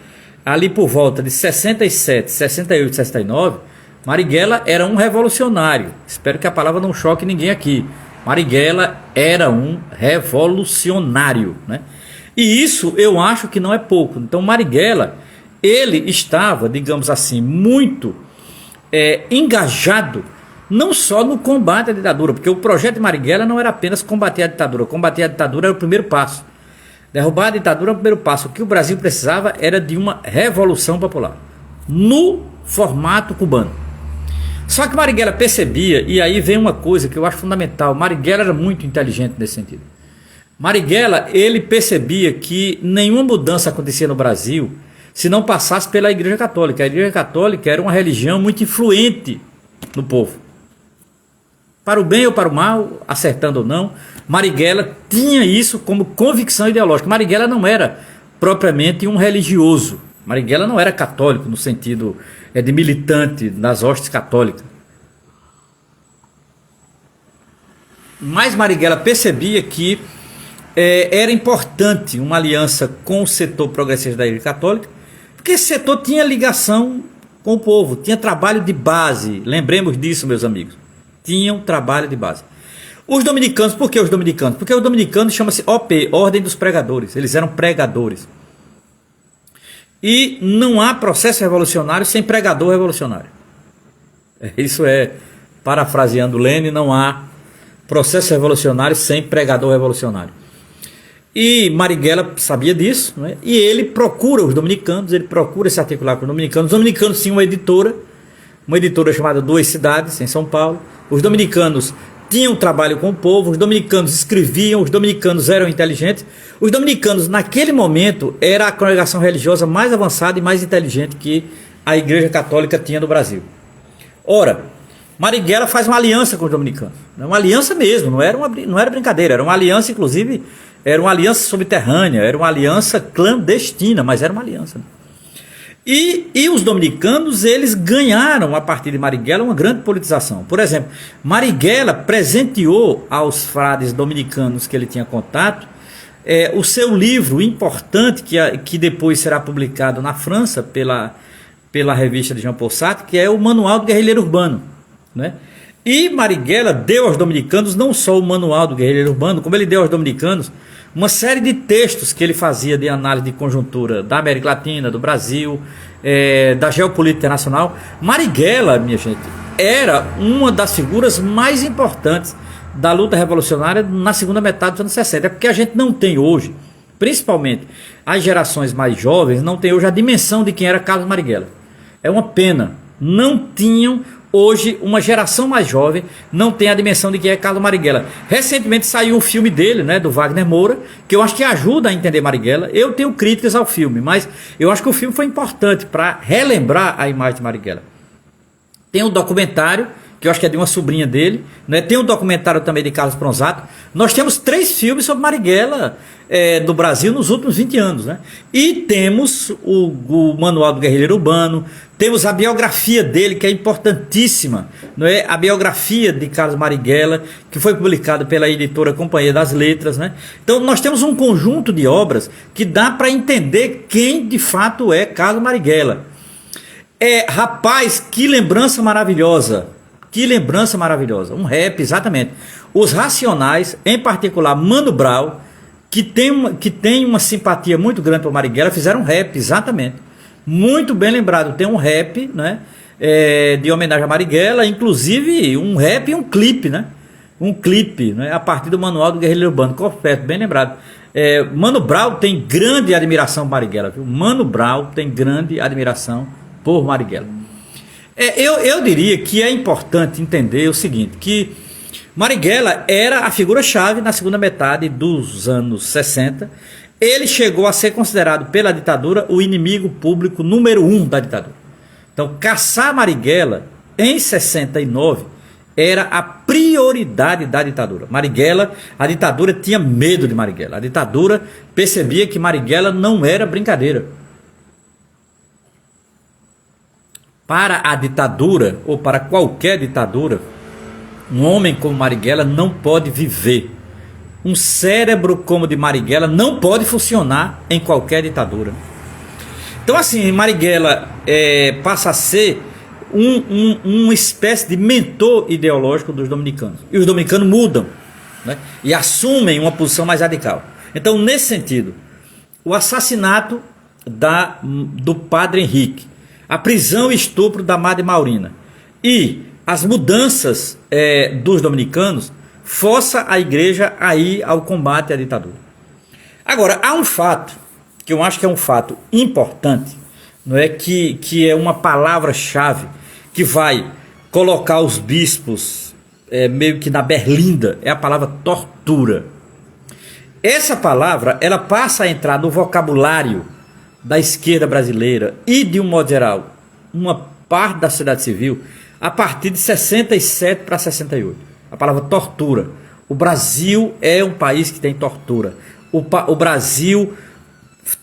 ali por volta de 67, 68, 69, Marighella era um revolucionário. Espero que a palavra não choque ninguém aqui. Marighella era um revolucionário, né? E isso eu acho que não é pouco. Então Marighella, ele estava, digamos assim, muito engajado, não só no combate à ditadura, porque o projeto de Marighella não era apenas combater a ditadura. Combater a ditadura era o primeiro passo. Derrubar a ditadura é o primeiro passo. O que o Brasil precisava era de uma revolução popular, no formato cubano. Só que Marighella percebia, e aí vem uma coisa que eu acho fundamental, Marighella era muito inteligente nesse sentido. Marighella, ele percebia que nenhuma mudança acontecia no Brasil se não passasse pela Igreja Católica. A Igreja Católica era uma religião muito influente no povo. Para o bem ou para o mal, acertando ou não, Marighella tinha isso como convicção ideológica. Marighella não era propriamente um religioso. Marighella não era católico no sentido de militante nas hostes católicas. Mas Marighella percebia que era importante uma aliança com o setor progressista da Igreja Católica, porque esse setor tinha ligação com o povo, tinha trabalho de base. Lembremos disso, meus amigos. Tinham trabalho de base. Os dominicanos, por que os dominicanos? Porque os dominicanos chama-se OP, Ordem dos Pregadores. Eles eram pregadores. E não há processo revolucionário sem pregador revolucionário. Isso é, parafraseando Lênin, não há processo revolucionário sem pregador revolucionário. E Marighella sabia disso, né? E ele procura os dominicanos, ele procura se articular com os dominicanos. Os dominicanos tinham uma editora chamada Duas Cidades, em São Paulo. Os dominicanos tinham trabalho com o povo, os dominicanos escreviam, os dominicanos eram inteligentes. Os dominicanos, naquele momento, era a congregação religiosa mais avançada e mais inteligente que a Igreja Católica tinha no Brasil. Ora, Marighella faz uma aliança com os dominicanos. Uma aliança mesmo, não era brincadeira, era uma aliança, inclusive, era uma aliança subterrânea, era uma aliança clandestina, mas era uma aliança. E os dominicanos, eles ganharam, a partir de Marighella, uma grande politização. Por exemplo, Marighella presenteou aos frades dominicanos que ele tinha contato o seu livro importante, que depois será publicado na França pela revista de Jean-Paul Sartre, que é o Manual do Guerrilheiro Urbano, né? E Marighella deu aos dominicanos não só o Manual do Guerrilheiro Urbano, como ele deu aos dominicanos uma série de textos que ele fazia de análise de conjuntura da América Latina, do Brasil, da geopolítica internacional. Marighella, minha gente, era uma das figuras mais importantes da luta revolucionária na segunda metade dos anos 60. É porque a gente não tem hoje, principalmente as gerações mais jovens, não tem hoje a dimensão de quem era Carlos Marighella. É uma pena. Não tinham hoje, uma geração mais jovem não tem a dimensão de quem é Carlos Marighella. Recentemente saiu um filme dele, né, do Wagner Moura, que eu acho que ajuda a entender Marighella. Eu tenho críticas ao filme, mas eu acho que o filme foi importante para relembrar a imagem de Marighella. Tem um documentário, que eu acho que é de uma sobrinha dele, né? Tem um documentário também de Carlos Pronzato. Nós temos 3 filmes sobre Marighella do Brasil nos últimos 20 anos, né? E temos o Manual do Guerrilheiro Urbano, temos a biografia dele, que é importantíssima, não é? A biografia de Carlos Marighella, que foi publicada pela editora Companhia das Letras, né? Então nós temos um conjunto de obras que dá para entender quem de fato é Carlos Marighella. Rapaz, que lembrança maravilhosa! Que lembrança maravilhosa, um rap, exatamente. Os Racionais, em particular Mano Brown, que tem uma simpatia muito grande por Marighella, fizeram um rap, exatamente. Muito bem lembrado, tem um rap, né, de homenagem a Marighella, inclusive um rap e um clipe, né? Um clipe, né, a partir do Manual do Guerrilheiro Urbano, correto, bem lembrado. Mano Brown tem grande admiração por Marighella, viu? Mano Brown tem grande admiração por Marighella. Eu diria que é importante entender o seguinte, que Marighella era a figura-chave na segunda metade dos anos 60. Ele chegou a ser considerado pela ditadura o inimigo público número 1 da ditadura. Então, caçar Marighella em 69 era a prioridade da ditadura. Marighella, a ditadura tinha medo de Marighella. A ditadura percebia que Marighella não era brincadeira. Para a ditadura, ou para qualquer ditadura, um homem como Marighella não pode viver. Um cérebro como o de Marighella não pode funcionar em qualquer ditadura. Então, assim, Marighella passa a ser uma espécie de mentor ideológico dos dominicanos. E os dominicanos mudam, né, e assumem uma posição mais radical. Então, nesse sentido, o assassinato do padre Henrique, a prisão e estupro da Madre Maurina e as mudanças dos dominicanos força a igreja a ir ao combate à ditadura. Agora, há um fato, que eu acho que é um fato importante, não é, que é uma palavra-chave que vai colocar os bispos meio que na berlinda, é a palavra tortura. Essa palavra, ela passa a entrar no vocabulário da esquerda brasileira e, de um modo geral, uma parte da sociedade civil, a partir de 67 para 68. A palavra tortura. O Brasil é um país que tem tortura. O Brasil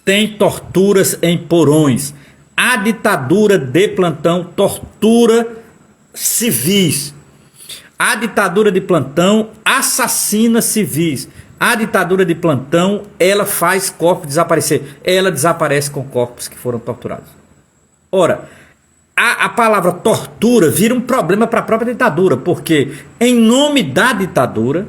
tem torturas em porões. A ditadura de plantão tortura civis. A ditadura de plantão assassina civis. A ditadura de plantão, ela faz corpos desaparecer. Ela desaparece com corpos que foram torturados. Ora, a palavra tortura vira um problema para a própria ditadura, porque em nome da ditadura,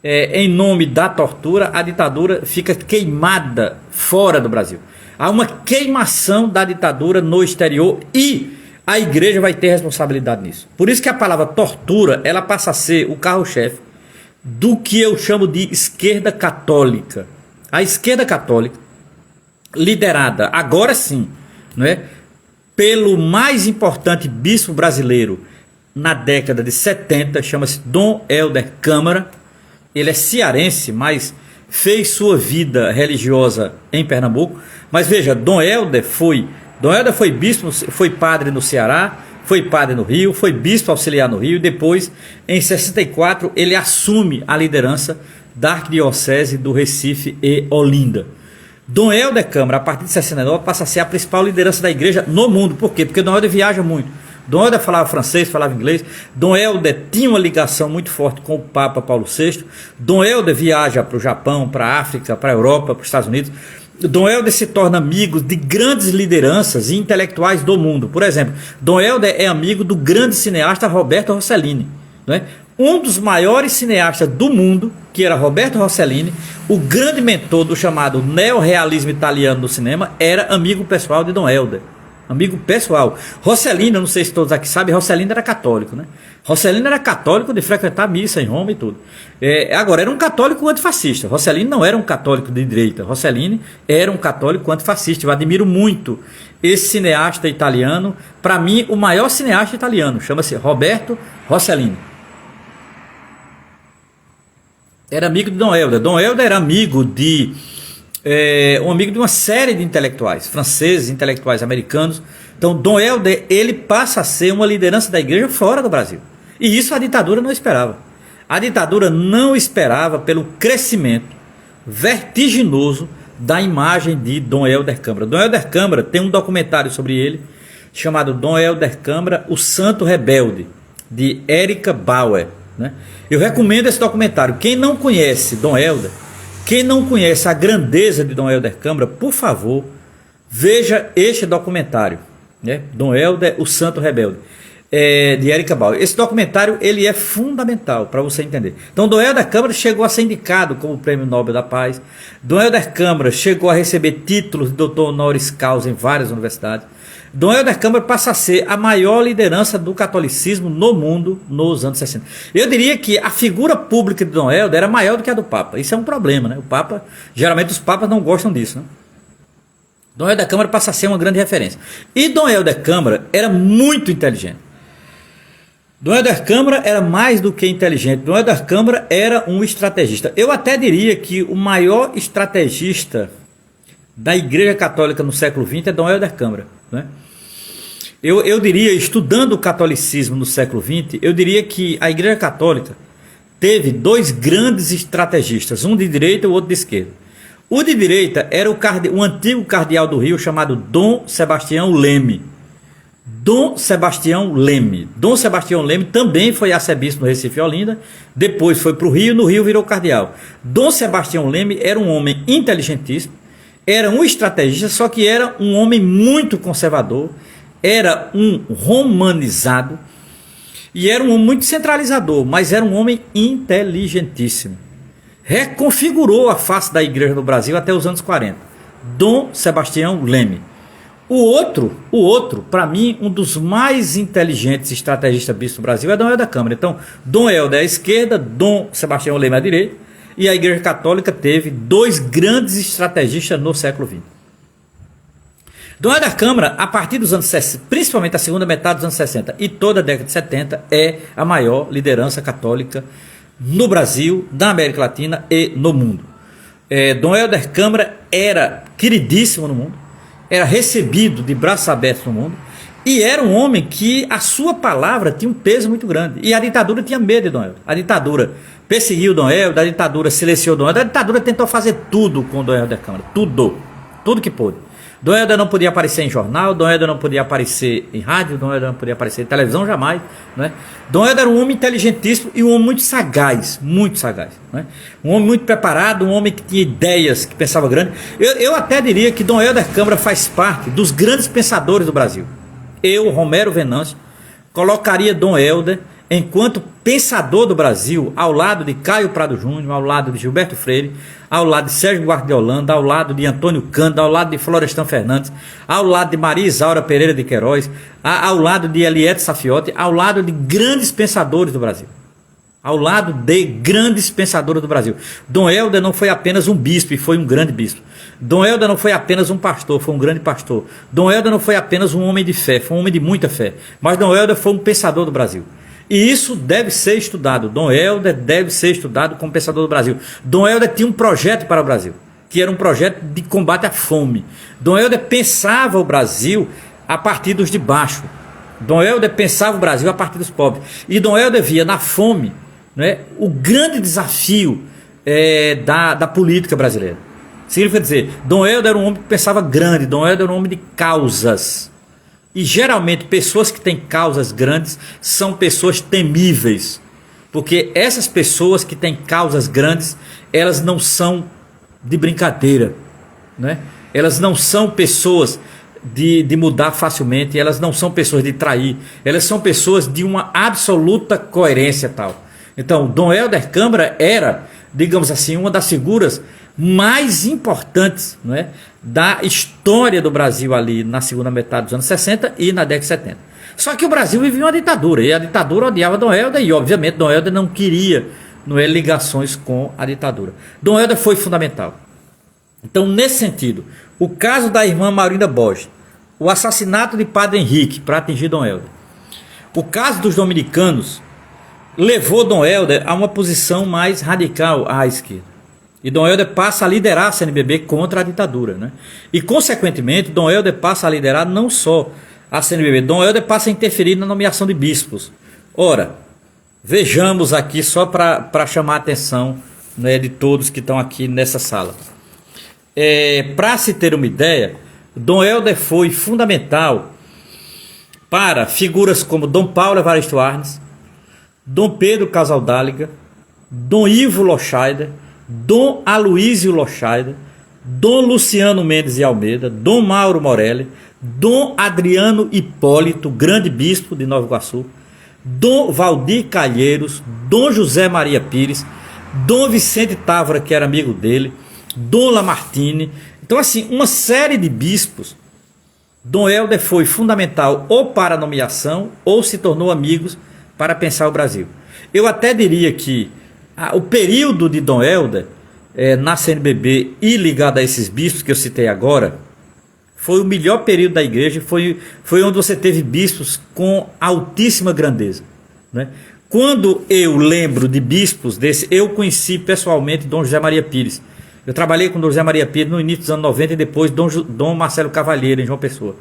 em nome da tortura, a ditadura fica queimada fora do Brasil. Há uma queimação da ditadura no exterior e a igreja vai ter responsabilidade nisso. Por isso que a palavra tortura, ela passa a ser o carro-chefe do que eu chamo de esquerda católica. A esquerda católica, liderada, agora sim, não é, pelo mais importante bispo brasileiro na década de 70, chama-se Dom Helder Câmara. Ele é cearense, mas fez sua vida religiosa em Pernambuco. Mas veja, Dom Helder foi bispo, foi padre no Ceará, foi padre no Rio, foi bispo auxiliar no Rio, e depois, em 64, ele assume a liderança da Arquidiocese do Recife e Olinda. Dom Helder Câmara, a partir de 69, passa a ser a principal liderança da igreja no mundo. Por quê? Porque Dom Helder viaja muito. Dom Helder falava francês, falava inglês. Dom Helder tinha uma ligação muito forte com o Papa Paulo VI. Dom Helder viaja para o Japão, para a África, para a Europa, para os Estados Unidos. Dom Helder se torna amigo de grandes lideranças e intelectuais do mundo. Por exemplo, Dom Helder é amigo do grande cineasta Roberto Rossellini, não é? Um dos maiores cineastas do mundo, que era Roberto Rossellini, o grande mentor do chamado neorrealismo italiano no cinema, era amigo pessoal de Dom Helder. Amigo pessoal. Rossellini, eu não sei se todos aqui sabem, Rossellini era católico, né? Rossellini era católico de frequentar missa em Roma e tudo. Agora, era um católico antifascista. Rossellini não era um católico de direita. Rossellini era um católico antifascista. Eu admiro muito esse cineasta italiano. Para mim, o maior cineasta italiano. Chama-se Roberto Rossellini. Era amigo de Dom Helder. Dom Helder era amigo de uma série de intelectuais, franceses, intelectuais americanos. Então Dom Helder, ele passa a ser uma liderança da igreja fora do Brasil. E isso a ditadura não esperava. A ditadura não esperava pelo crescimento vertiginoso da imagem de Dom Helder Câmara. Dom Helder Câmara tem um documentário sobre ele, chamado Dom Helder Câmara, O Santo Rebelde, de Erika Bauer, né? Eu recomendo esse documentário. Quem não conhece Dom Helder, quem não conhece a grandeza de Dom Helder Câmara, por favor, veja este documentário, né? Dom Helder, O Santo Rebelde, de Erika Bauer. Esse documentário ele é fundamental para você entender. Então Dom Helder Câmara chegou a ser indicado como Prêmio Nobel da Paz. Dom Helder Câmara chegou a receber títulos de doutor honoris causa em várias universidades. Dom Helder Câmara passa a ser a maior liderança do catolicismo no mundo nos anos 60. Eu diria que a figura pública de Dom Helder era maior do que a do Papa. Isso é um problema, né? O Papa, geralmente os papas não gostam disso, né? Dom Helder Câmara passa a ser uma grande referência. E Dom Helder Câmara era muito inteligente. Dom Helder Câmara era mais do que inteligente. Dom Helder Câmara era um estrategista. Eu até diria que o maior estrategista da Igreja Católica no século XX é Dom Helder Câmara, né? Eu diria, estudando o catolicismo no século XX, eu diria que a Igreja Católica teve dois grandes estrategistas, um de direita e o outro de esquerda. O de direita era o antigo cardeal do Rio, chamado Dom Sebastião Leme. Dom Sebastião Leme. Dom Sebastião Leme também foi arcebispo no Recife e Olinda, depois foi para o Rio, no Rio virou cardeal. Dom Sebastião Leme era um homem inteligentíssimo, era um estrategista, só que era um homem muito conservador, era um romanizado e era um homem muito centralizador, mas era um homem inteligentíssimo. Reconfigurou a face da igreja no Brasil até os anos 40. Dom Sebastião Leme. O outro, para mim, um dos mais inteligentes estrategistas bispos do Brasil é Dom Helder Câmara. Então, Dom Helder à esquerda, Dom Sebastião Leme à direita, e a Igreja Católica teve dois grandes estrategistas no século XX. Dom Helder Câmara, a partir dos anos 60, principalmente a segunda metade dos anos 60 e toda a década de 70, é a maior liderança católica no Brasil, na América Latina e no mundo. Dom Helder Câmara era queridíssimo no mundo, era recebido de braços abertos no mundo, e era um homem que a sua palavra tinha um peso muito grande. E a ditadura tinha medo de Dom Helder. A ditadura perseguiu Dom Helder, a ditadura silenciou Dom Helder, a ditadura tentou fazer tudo com Dom Helder Câmara, tudo que pôde. Dom Helder não podia aparecer em jornal, Dom Helder não podia aparecer em rádio, Dom Helder não podia aparecer em televisão jamais, né? Dom Helder era um homem inteligentíssimo e um homem muito sagaz, né? Um homem muito preparado, um homem que tinha ideias, que pensava grande. Eu até diria que Dom Helder Câmara faz parte dos grandes pensadores do Brasil. Eu, Romero Venâncio, colocaria Dom Helder enquanto pensador do Brasil, ao lado de Caio Prado Júnior, ao lado de Gilberto Freire, ao lado de Sérgio Buarque de Holanda, ao lado de Antônio Cândido, ao lado de Florestan Fernandes, ao lado de Maria Isaura Pereira de Queiroz, ao lado de Eliette Safiotti, ao lado de grandes pensadores do Brasil. Ao lado de grandes pensadores do Brasil. Dom Helder não foi apenas um bispo, e foi um grande bispo. Dom Helder não foi apenas um pastor, foi um grande pastor. Dom Helder não foi apenas um homem de fé, foi um homem de muita fé. Mas Dom Helder foi um pensador do Brasil. E isso deve ser estudado. Dom Helder deve ser estudado como pensador do Brasil. Dom Helder tinha um projeto para o Brasil, que era um projeto de combate à fome. Dom Helder pensava o Brasil a partir dos de baixo. Dom Helder pensava o Brasil a partir dos pobres. E Dom Helder via na fome, né, o grande desafio da política brasileira. Significa dizer, Dom Helder era um homem que pensava grande, Dom Helder era um homem de causas. E geralmente pessoas que têm causas grandes são pessoas temíveis, porque essas pessoas que têm causas grandes, elas não são de brincadeira, né? Elas não são pessoas de mudar facilmente, elas não são pessoas de trair, elas são pessoas de uma absoluta coerência tal. Então, Dom Helder Câmara era, digamos assim, uma das figuras mais importantes, não é, da história do Brasil ali na segunda metade dos anos 60 e na década de 70. Só que o Brasil vivia uma ditadura, e a ditadura odiava Dom Helder, e obviamente Dom Helder não queria, não é, ligações com a ditadura. Dom Helder foi fundamental. Então, nesse sentido, o caso da irmã Maurinda Borges, o assassinato de Padre Henrique para atingir Dom Helder, o caso dos dominicanos levou Dom Helder a uma posição mais radical à esquerda. E Dom Helder passa a liderar a CNBB contra a ditadura, né? E consequentemente Dom Helder passa a liderar não só a CNBB, Dom Helder passa a interferir na nomeação de bispos. Ora, vejamos aqui só para chamar a atenção, né, de todos que estão aqui nessa sala. Para se ter uma ideia, Dom Helder foi fundamental para figuras como Dom Paulo Evaristo Arnes, Dom Pedro Casaldáliga, Dom Ivo Loscheider, Dom Aloísio Loscheider, Dom Luciano Mendes e Almeida, Dom Mauro Morelli, Dom Adriano Hipólito, grande bispo de Nova Iguaçu, Dom Valdir Calheiros, Dom José Maria Pires, Dom Vicente Távora, que era amigo dele, Dom Lamartine. Então, assim, uma série de bispos. Dom Helder foi fundamental ou para a nomeação ou se tornou amigos para pensar o Brasil. Eu até diria que o período de Dom Helder na CNBB e ligado a esses bispos que eu citei agora foi o melhor período da igreja, foi onde você teve bispos com altíssima grandeza, né? Quando eu lembro de bispos desse, eu conheci pessoalmente Dom José Maria Pires. Eu trabalhei com Dom José Maria Pires no início dos anos 90 e depois Dom Marcelo Cavalheiro em João Pessoa.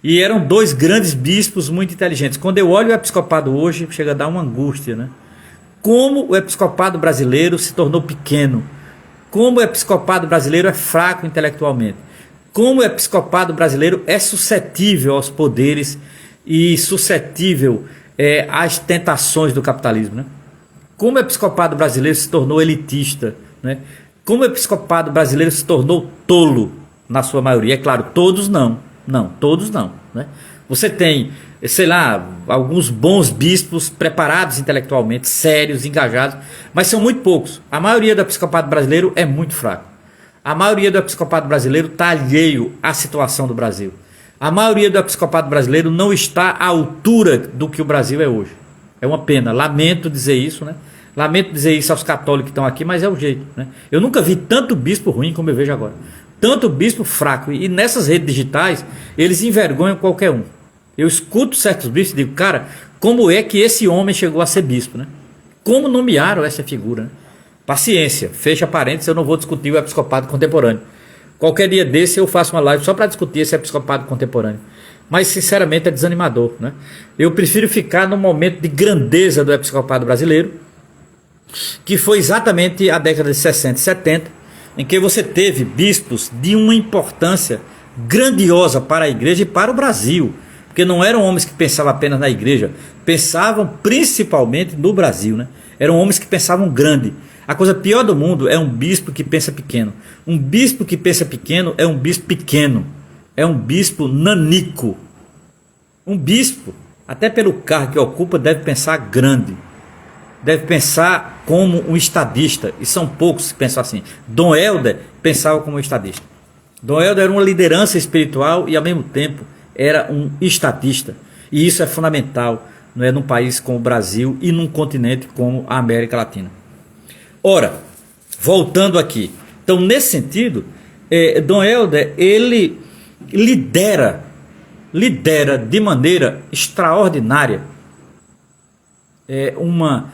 E eram dois grandes bispos muito inteligentes. Quando eu olho o episcopado hoje, chega a dar uma angústia, né? Como o episcopado brasileiro se tornou pequeno, como o episcopado brasileiro é fraco intelectualmente, como o episcopado brasileiro é suscetível aos poderes e suscetível às tentações do capitalismo, né? Como o episcopado brasileiro se tornou elitista, né? Como o episcopado brasileiro se tornou tolo na sua maioria. É claro, todos não, todos não, né? Você tem, sei lá, alguns bons bispos preparados intelectualmente, sérios, engajados, mas são muito poucos. A maioria do episcopado brasileiro é muito fraco. A maioria do episcopado brasileiro está alheio à situação do Brasil. A maioria do episcopado brasileiro não está à altura do que o Brasil é hoje. É uma pena, lamento dizer isso, né? Lamento dizer isso aos católicos que estão aqui, mas é o jeito, né? Eu nunca vi tanto bispo ruim como eu vejo agora. Tanto bispo fraco. E nessas redes digitais, eles envergonham qualquer um. Eu escuto certos bispos e digo, cara, como é que esse homem chegou a ser bispo, né? Como nomearam essa figura, né? Paciência, fecha parênteses, eu não vou discutir o episcopado contemporâneo. Qualquer dia desse eu faço uma live só para discutir esse episcopado contemporâneo. Mas sinceramente é desanimador, né? Eu prefiro ficar no momento de grandeza do episcopado brasileiro, que foi exatamente a década de 60 e 70, em que você teve bispos de uma importância grandiosa para a igreja e para o Brasil, porque não eram homens que pensavam apenas na igreja, pensavam principalmente no Brasil, né? Eram homens que pensavam grande. A coisa pior do mundo é um bispo que pensa pequeno. Um bispo que pensa pequeno é um bispo pequeno, é um bispo nanico. Um bispo, até pelo cargo que ocupa, deve pensar grande, deve pensar como um estadista, e são poucos que pensam assim. Dom Helder pensava como um estadista. Dom Helder era uma liderança espiritual e ao mesmo tempo era um estadista, e isso é fundamental, não é, num país como o Brasil e num continente como a América Latina. Ora, voltando aqui, então nesse sentido, Dom Helder, ele lidera de maneira extraordinária uma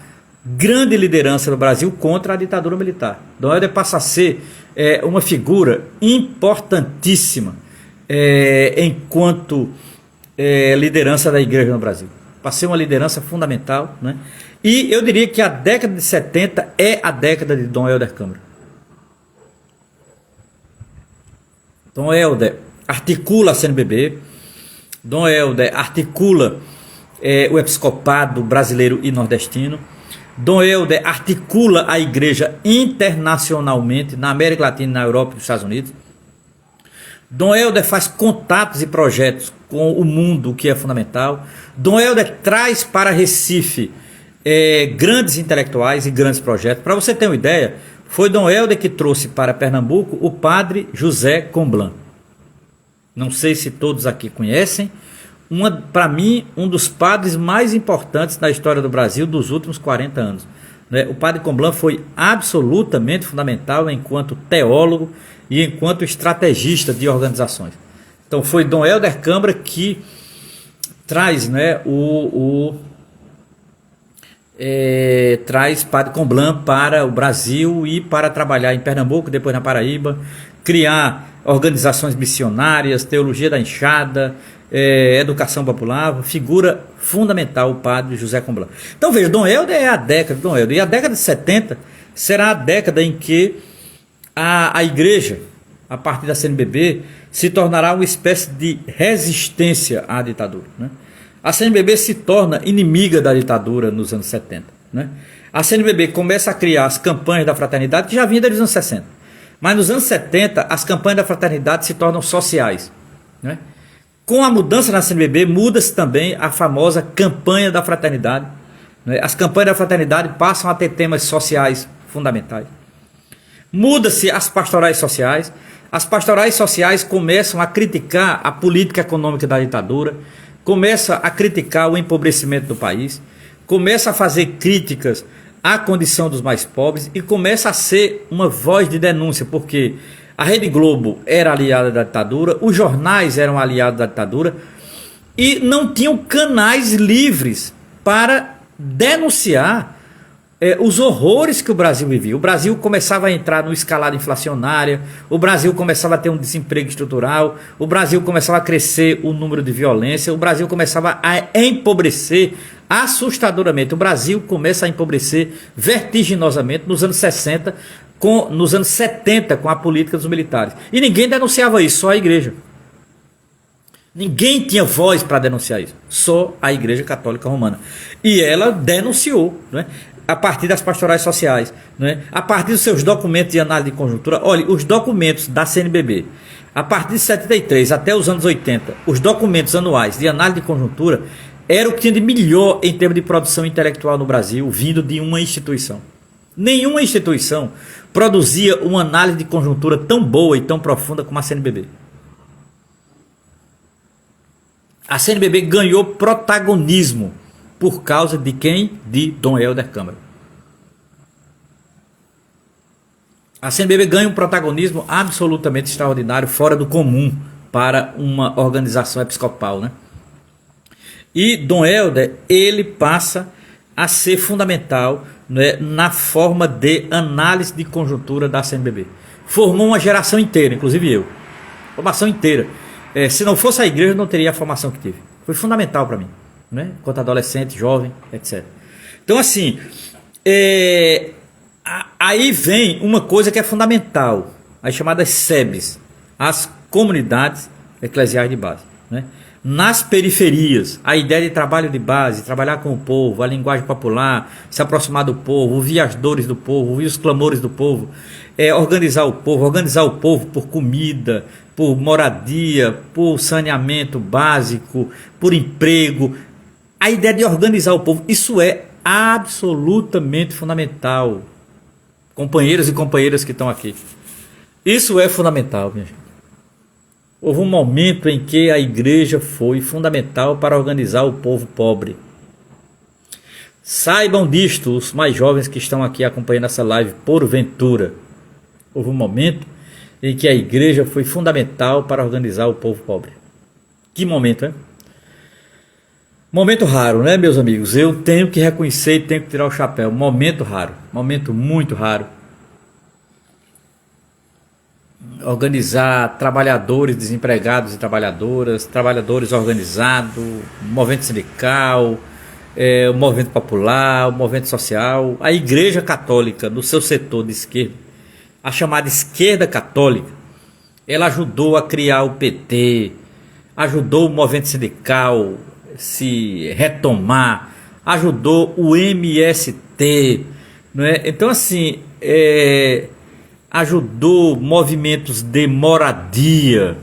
grande liderança no Brasil contra a ditadura militar. Dom Helder passa a ser uma figura importantíssima enquanto liderança da igreja no Brasil. Passa a ser uma liderança fundamental, né? E eu diria que a década de 70 é a década de Dom Helder Câmara. Dom Helder articula a CNBB, Dom Helder articula o episcopado brasileiro e nordestino, Dom Helder articula a igreja internacionalmente na América Latina, na Europa e nos Estados Unidos. Dom Helder faz contatos e projetos com o mundo, o que é fundamental. Dom Helder traz para Recife grandes intelectuais e grandes projetos. Para você ter uma ideia, foi Dom Helder que trouxe para Pernambuco o padre José Comblan. Não sei se todos aqui conhecem. Para mim, um dos padres mais importantes na história do Brasil dos últimos 40 anos. O padre Comblan foi absolutamente fundamental enquanto teólogo e enquanto estrategista de organizações. Então foi Dom Helder Câmara que traz, traz padre Comblan para o Brasil e para trabalhar em Pernambuco, depois na Paraíba, criar organizações missionárias, teologia da enxada, educação popular, figura fundamental o padre José Comblan. Então veja, Dom Helder é a década de Dom Helder, e a década de 70 será a década em que a igreja, a partir da CNBB, se tornará uma espécie de resistência à ditadura, né? A CNBB se torna inimiga da ditadura nos anos 70, né? A CNBB começa a criar as campanhas da fraternidade, que já vinha desde os anos 60, mas nos anos 70 as campanhas da fraternidade se tornam sociais, né? Com a mudança na CNBB, muda-se também a famosa campanha da fraternidade, né? As campanhas da fraternidade passam a ter temas sociais fundamentais. Muda-se as pastorais sociais. As pastorais sociais começam a criticar a política econômica da ditadura, começa a criticar o empobrecimento do país, começa a fazer críticas à condição dos mais pobres e começa a ser uma voz de denúncia, porque a Rede Globo era aliada da ditadura, os jornais eram aliados da ditadura e não tinham canais livres para denunciar os horrores que o Brasil vivia. O Brasil começava a entrar numa escalada inflacionária, o Brasil começava a ter um desemprego estrutural, o Brasil começava a crescer o número de violência, o Brasil começava a empobrecer assustadoramente. O Brasil começa a empobrecer vertiginosamente nos anos 60, nos anos 70 com a política dos militares. E ninguém denunciava isso, só a igreja. Ninguém tinha voz para denunciar isso, só a Igreja Católica Romana. E ela denunciou, né? A partir das pastorais sociais, né? A partir dos seus documentos de análise de conjuntura. Olha, os documentos da CNBB, a partir de 73 até os anos 80, os documentos anuais de análise de conjuntura era o que tinha de melhor em termos de produção intelectual no Brasil, vindo de uma instituição. Nenhuma instituição produzia uma análise de conjuntura tão boa e tão profunda como a CNBB. A CNBB ganhou protagonismo por causa de quem? De Dom Helder Câmara. A CNBB ganha um protagonismo absolutamente extraordinário, fora do comum para uma organização episcopal, né? E Dom Helder, ele passa a ser fundamental, né, na forma de análise de conjuntura da CNBB. Formou uma geração inteira, inclusive eu. Formação inteira. Se não fosse a igreja, não teria a formação que tive. Foi fundamental para mim, né? Enquanto adolescente, jovem, etc. Então, assim, aí vem uma coisa que é fundamental, as chamadas SEBs, as comunidades eclesiais de base, né? Nas periferias, a ideia de trabalho de base, trabalhar com o povo, a linguagem popular, se aproximar do povo, ouvir as dores do povo, ouvir os clamores do povo, organizar o povo por comida, por moradia, por saneamento básico, por emprego. A ideia de organizar o povo, isso é absolutamente fundamental. Companheiros e companheiras que estão aqui, isso é fundamental, minha gente. Houve um momento em que a igreja foi fundamental para organizar o povo pobre. Saibam disto, os mais jovens que estão aqui acompanhando essa live, porventura. Houve um momento em que a igreja foi fundamental para organizar o povo pobre. Que momento, hein? Momento raro, né, meus amigos? Eu tenho que reconhecer e tenho que tirar o chapéu. Momento raro, momento muito raro. Organizar trabalhadores, desempregados e trabalhadoras, trabalhadores organizados, movimento sindical, o movimento popular, o movimento social, a Igreja Católica, no seu setor de esquerda, a chamada esquerda católica, ela ajudou a criar o PT, ajudou o movimento sindical se retomar, ajudou o MST, não é? Então assim, ajudou movimentos de moradia.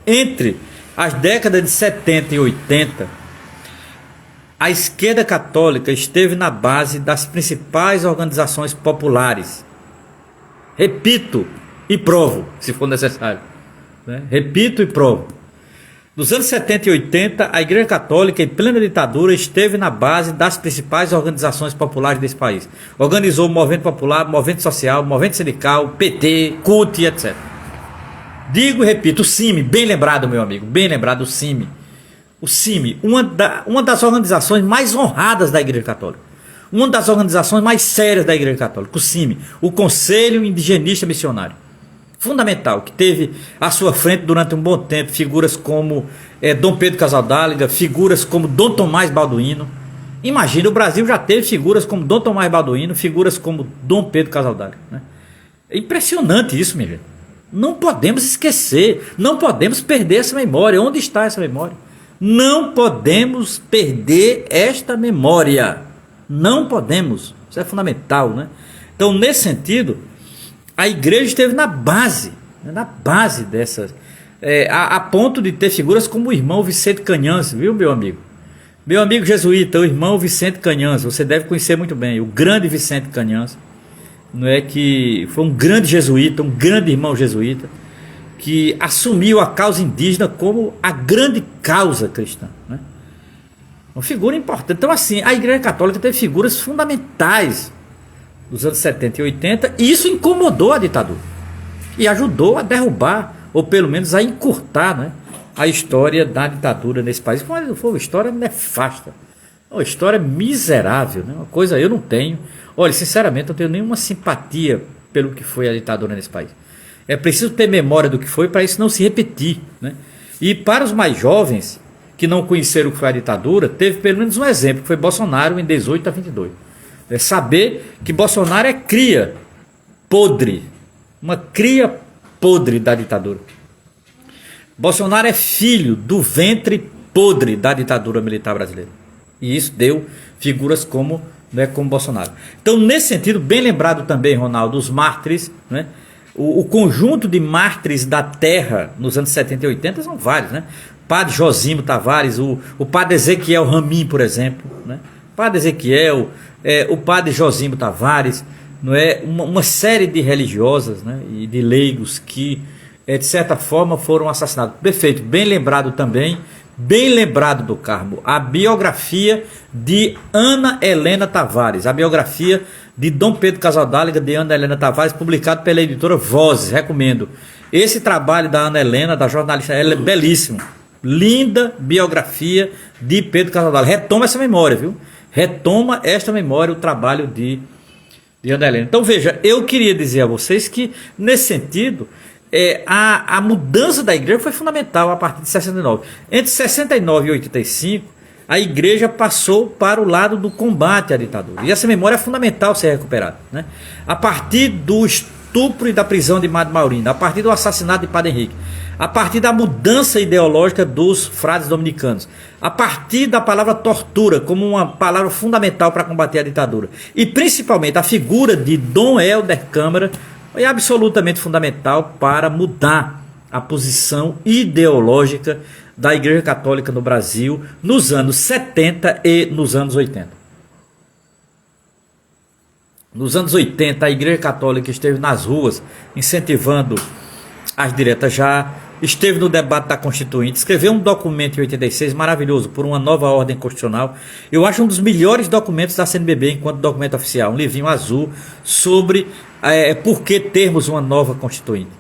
Entre as décadas de 70 e 80, a esquerda católica esteve na base das principais organizações populares. Repito e provo, se for necessário, né? Repito e provo. Nos anos 70 e 80, a Igreja Católica, em plena ditadura, esteve na base das principais organizações populares desse país. Organizou o movimento popular, movimento social, movimento sindical, PT, CUT, etc. Digo e repito, o CIMI, bem lembrado, meu amigo, bem lembrado, o CIMI. O CIMI, uma das organizações mais honradas da Igreja Católica. Uma das organizações mais sérias da Igreja Católica, o CIMI, o Conselho Indigenista Missionário. Fundamental, que teve à sua frente durante um bom tempo figuras como Dom Pedro Casaldáliga, figuras como Dom Tomás Balduino. Imagina, o Brasil já teve figuras como Dom Tomás Balduino, figuras como Dom Pedro Casaldáliga, né? É impressionante isso, minha gente. Não podemos esquecer, não podemos perder essa memória. Onde está essa memória? Não podemos perder esta memória. Não podemos. Isso é fundamental, né? Então, nesse sentido, a igreja esteve na base dessas, a ponto de ter figuras como o irmão Vicente Canhãs, viu, meu amigo? Meu amigo jesuíta, o irmão Vicente Canhãs, você deve conhecer muito bem, o grande Vicente Canhãs, não é, que foi um grande jesuíta, um grande irmão jesuíta, que assumiu a causa indígena como a grande causa cristã, né? Uma figura importante. Então, assim, a Igreja Católica teve figuras fundamentais dos anos 70 e 80, e isso incomodou a ditadura e ajudou a derrubar, ou pelo menos a encurtar, né, a história da ditadura nesse país. Foi uma história nefasta, uma história miserável, né? Uma coisa eu não tenho, olha, sinceramente, eu não tenho nenhuma simpatia pelo que foi a ditadura nesse país. É preciso ter memória do que foi para isso não se repetir, né? E para os mais jovens que não conheceram o que foi a ditadura, teve pelo menos um exemplo, que foi Bolsonaro em 18 a 22. É saber que Bolsonaro é cria podre, uma cria podre da ditadura. Bolsonaro é filho do ventre podre da ditadura militar brasileira. E isso deu figuras como, né, como Bolsonaro. Então, nesse sentido, bem lembrado também, Ronaldo, os mártires, né? O conjunto de mártires da terra nos anos 70 e 80 são vários, né? Padre Josimo Tavares, o padre Ezequiel Ramin, por exemplo, né? Padre Ezequiel, o padre Josimo Tavares, não é? Uma série de religiosas, né, e de leigos que, de certa forma, foram assassinados. Perfeito, bem lembrado também, bem lembrado do Carmo, a biografia de Ana Helena Tavares, a biografia de Dom Pedro Casaldáliga, de Ana Helena Tavares, publicado pela editora Vozes, recomendo. Esse trabalho da Ana Helena, da jornalista, ela é belíssimo. Linda biografia de Pedro Casaldáliga. Retoma essa memória, viu? Retoma esta memória, o trabalho de Ana Helena. Então veja, eu queria dizer a vocês que, nesse sentido, a mudança da igreja foi fundamental a partir de 69. Entre 69 e 85, a igreja passou para o lado do combate à ditadura. E essa memória é fundamental ser recuperada, né? A partir do estupro e da prisão de Madre Maurina, a partir do assassinato de Padre Henrique, a partir da mudança ideológica dos frades dominicanos, a partir da palavra tortura como uma palavra fundamental para combater a ditadura, e principalmente a figura de Dom Helder Câmara foi absolutamente fundamental para mudar a posição ideológica da Igreja Católica no Brasil nos anos 70 e nos anos 80. Nos anos 80, a Igreja Católica esteve nas ruas incentivando as diretas já, esteve no debate da Constituinte, escreveu um documento em 86 maravilhoso, por uma nova ordem constitucional. Eu acho um dos melhores documentos da CNBB enquanto documento oficial, um livrinho azul sobre por que termos uma nova Constituinte.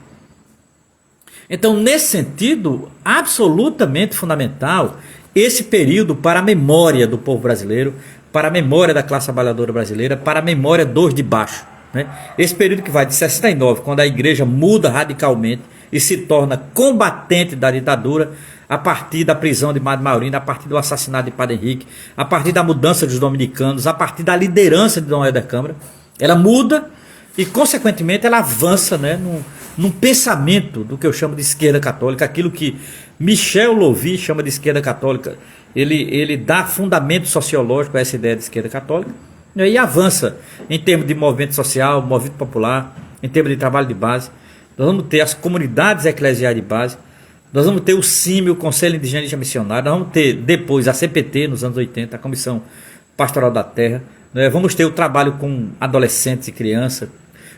Então, nesse sentido, absolutamente fundamental esse período para a memória do povo brasileiro, para a memória da classe trabalhadora brasileira, para a memória dos de baixo, né? Esse período que vai de 69, quando a igreja muda radicalmente e se torna combatente da ditadura, a partir da prisão de Madre Maurina, a partir do assassinato de Padre Henrique, a partir da mudança dos dominicanos, a partir da liderança de Dom Helder Câmara, ela muda e, consequentemente, ela avança, né, num pensamento do que eu chamo de esquerda católica, aquilo que Michel Louvi chama de esquerda católica. Ele dá fundamento sociológico a essa ideia de esquerda católica, né, e avança em termos de movimento social, movimento popular, em termos de trabalho de base. Nós vamos ter as comunidades eclesiais de base, nós vamos ter o CIMI, o Conselho Indigenista Missionário, nós vamos ter depois a CPT nos anos 80, a Comissão Pastoral da Terra, né, vamos ter o trabalho com adolescentes e crianças,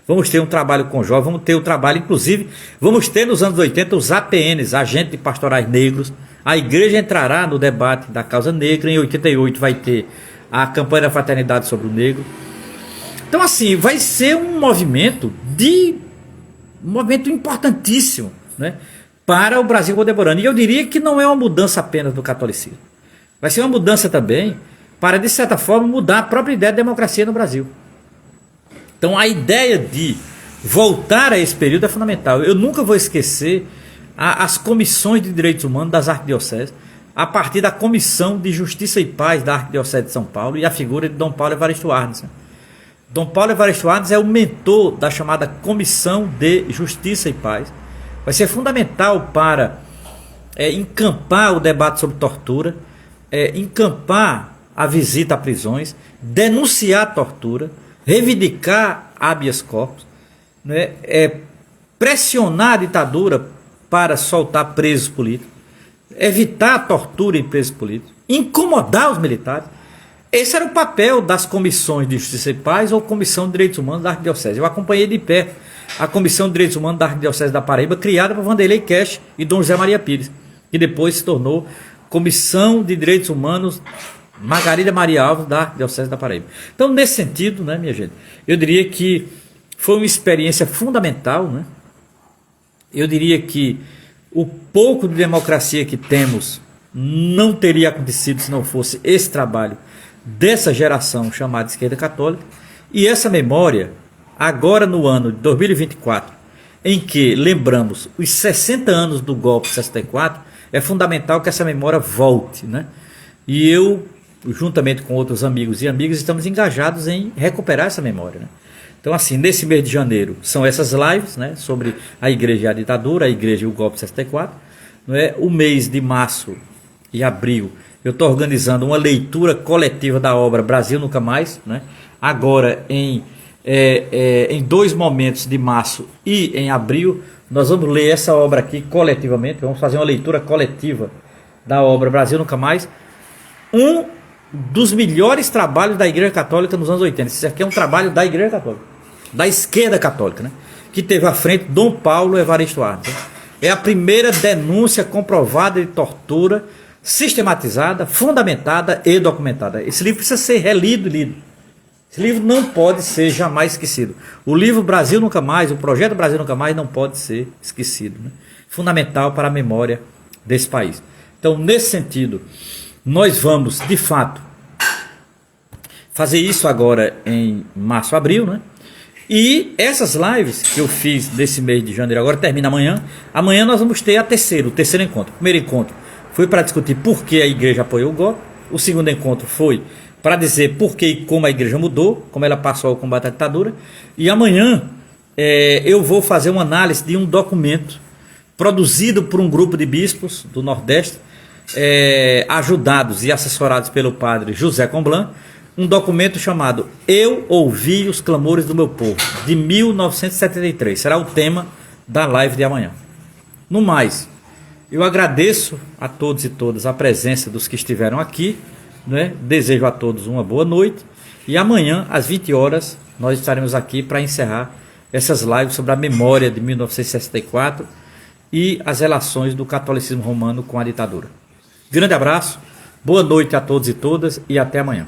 vamos ter um trabalho com jovens, vamos ter o trabalho, inclusive, vamos ter nos anos 80 os APNs, Agentes de Pastorais Negros. A igreja entrará no debate da causa negra. Em 88 vai ter a campanha da fraternidade sobre o negro. Então, assim, vai ser um movimento importantíssimo, né, para o Brasil contemporâneo. E eu diria que não é uma mudança apenas do catolicismo. Vai ser uma mudança também para, de certa forma, mudar a própria ideia de democracia no Brasil. Então, a ideia de voltar a esse período é fundamental. Eu nunca vou esquecer as comissões de direitos humanos das arquidioceses, a partir da Comissão de Justiça e Paz da Arquidiocese de São Paulo e a figura de Dom Paulo Evaristo Arnes. Dom Paulo Evaristo Arnes é o mentor da chamada Comissão de Justiça e Paz. Vai ser fundamental para encampar o debate sobre tortura, encampar a visita a prisões, denunciar a tortura, reivindicar habeas corpus, né, pressionar a ditadura para soltar presos políticos, evitar a tortura em presos políticos, incomodar os militares. Esse era o papel das comissões de Justiça e Paz ou Comissão de Direitos Humanos da Arquidiocese. Eu acompanhei de perto a Comissão de Direitos Humanos da Arquidiocese da Paraíba, criada por Vanderlei Cash e Dom José Maria Pires, que depois se tornou Comissão de Direitos Humanos Margarida Maria Alves da Arquidiocese da Paraíba. Então, nesse sentido, né, minha gente, eu diria que foi uma experiência fundamental, né? Eu diria que o pouco de democracia que temos não teria acontecido se não fosse esse trabalho dessa geração chamada esquerda católica. E essa memória, agora no ano de 2024, em que lembramos os 60 anos do golpe de 64, é fundamental que essa memória volte, né? E eu, juntamente com outros amigos e amigas, estamos engajados em recuperar essa memória, né? Então, assim, nesse mês de janeiro são essas lives, né, sobre a igreja e a ditadura, a igreja e o golpe de 64. Não é? O mês de março e abril eu estou organizando uma leitura coletiva da obra Brasil Nunca Mais, né? Agora em 2 momentos de março e em abril nós vamos ler essa obra aqui coletivamente, vamos fazer uma leitura coletiva da obra Brasil Nunca Mais, um dos melhores trabalhos da Igreja Católica nos anos 80. Isso aqui é um trabalho da Igreja Católica, da esquerda católica, né? Que teve à frente Dom Paulo Evaristo Arnes. É a primeira denúncia comprovada de tortura, sistematizada, fundamentada e documentada. Esse livro precisa ser relido e lido. Esse livro não pode ser jamais esquecido. O livro Brasil Nunca Mais, o projeto Brasil Nunca Mais não pode ser esquecido, né? Fundamental para a memória desse país. Então, nesse sentido, nós vamos, de fato, fazer isso agora em março, abril, né? E essas lives que eu fiz desse mês de janeiro, agora termina amanhã. Amanhã nós vamos ter o terceiro encontro. O primeiro encontro foi para discutir por que a igreja apoiou o golpe. O segundo encontro foi para dizer por que e como a igreja mudou, como ela passou a combater a ditadura. E amanhã eu vou fazer uma análise de um documento produzido por um grupo de bispos do Nordeste, ajudados e assessorados pelo padre José Comblan, um documento chamado Eu Ouvi os Clamores do Meu Povo, de 1973. Será o tema da live de amanhã. No mais, eu agradeço a todos e todas a presença dos que estiveram aqui, né? Desejo a todos uma boa noite e amanhã, às 20 horas, nós estaremos aqui para encerrar essas lives sobre a memória de 1964 e as relações do catolicismo romano com a ditadura. Grande abraço, boa noite a todos e todas e até amanhã.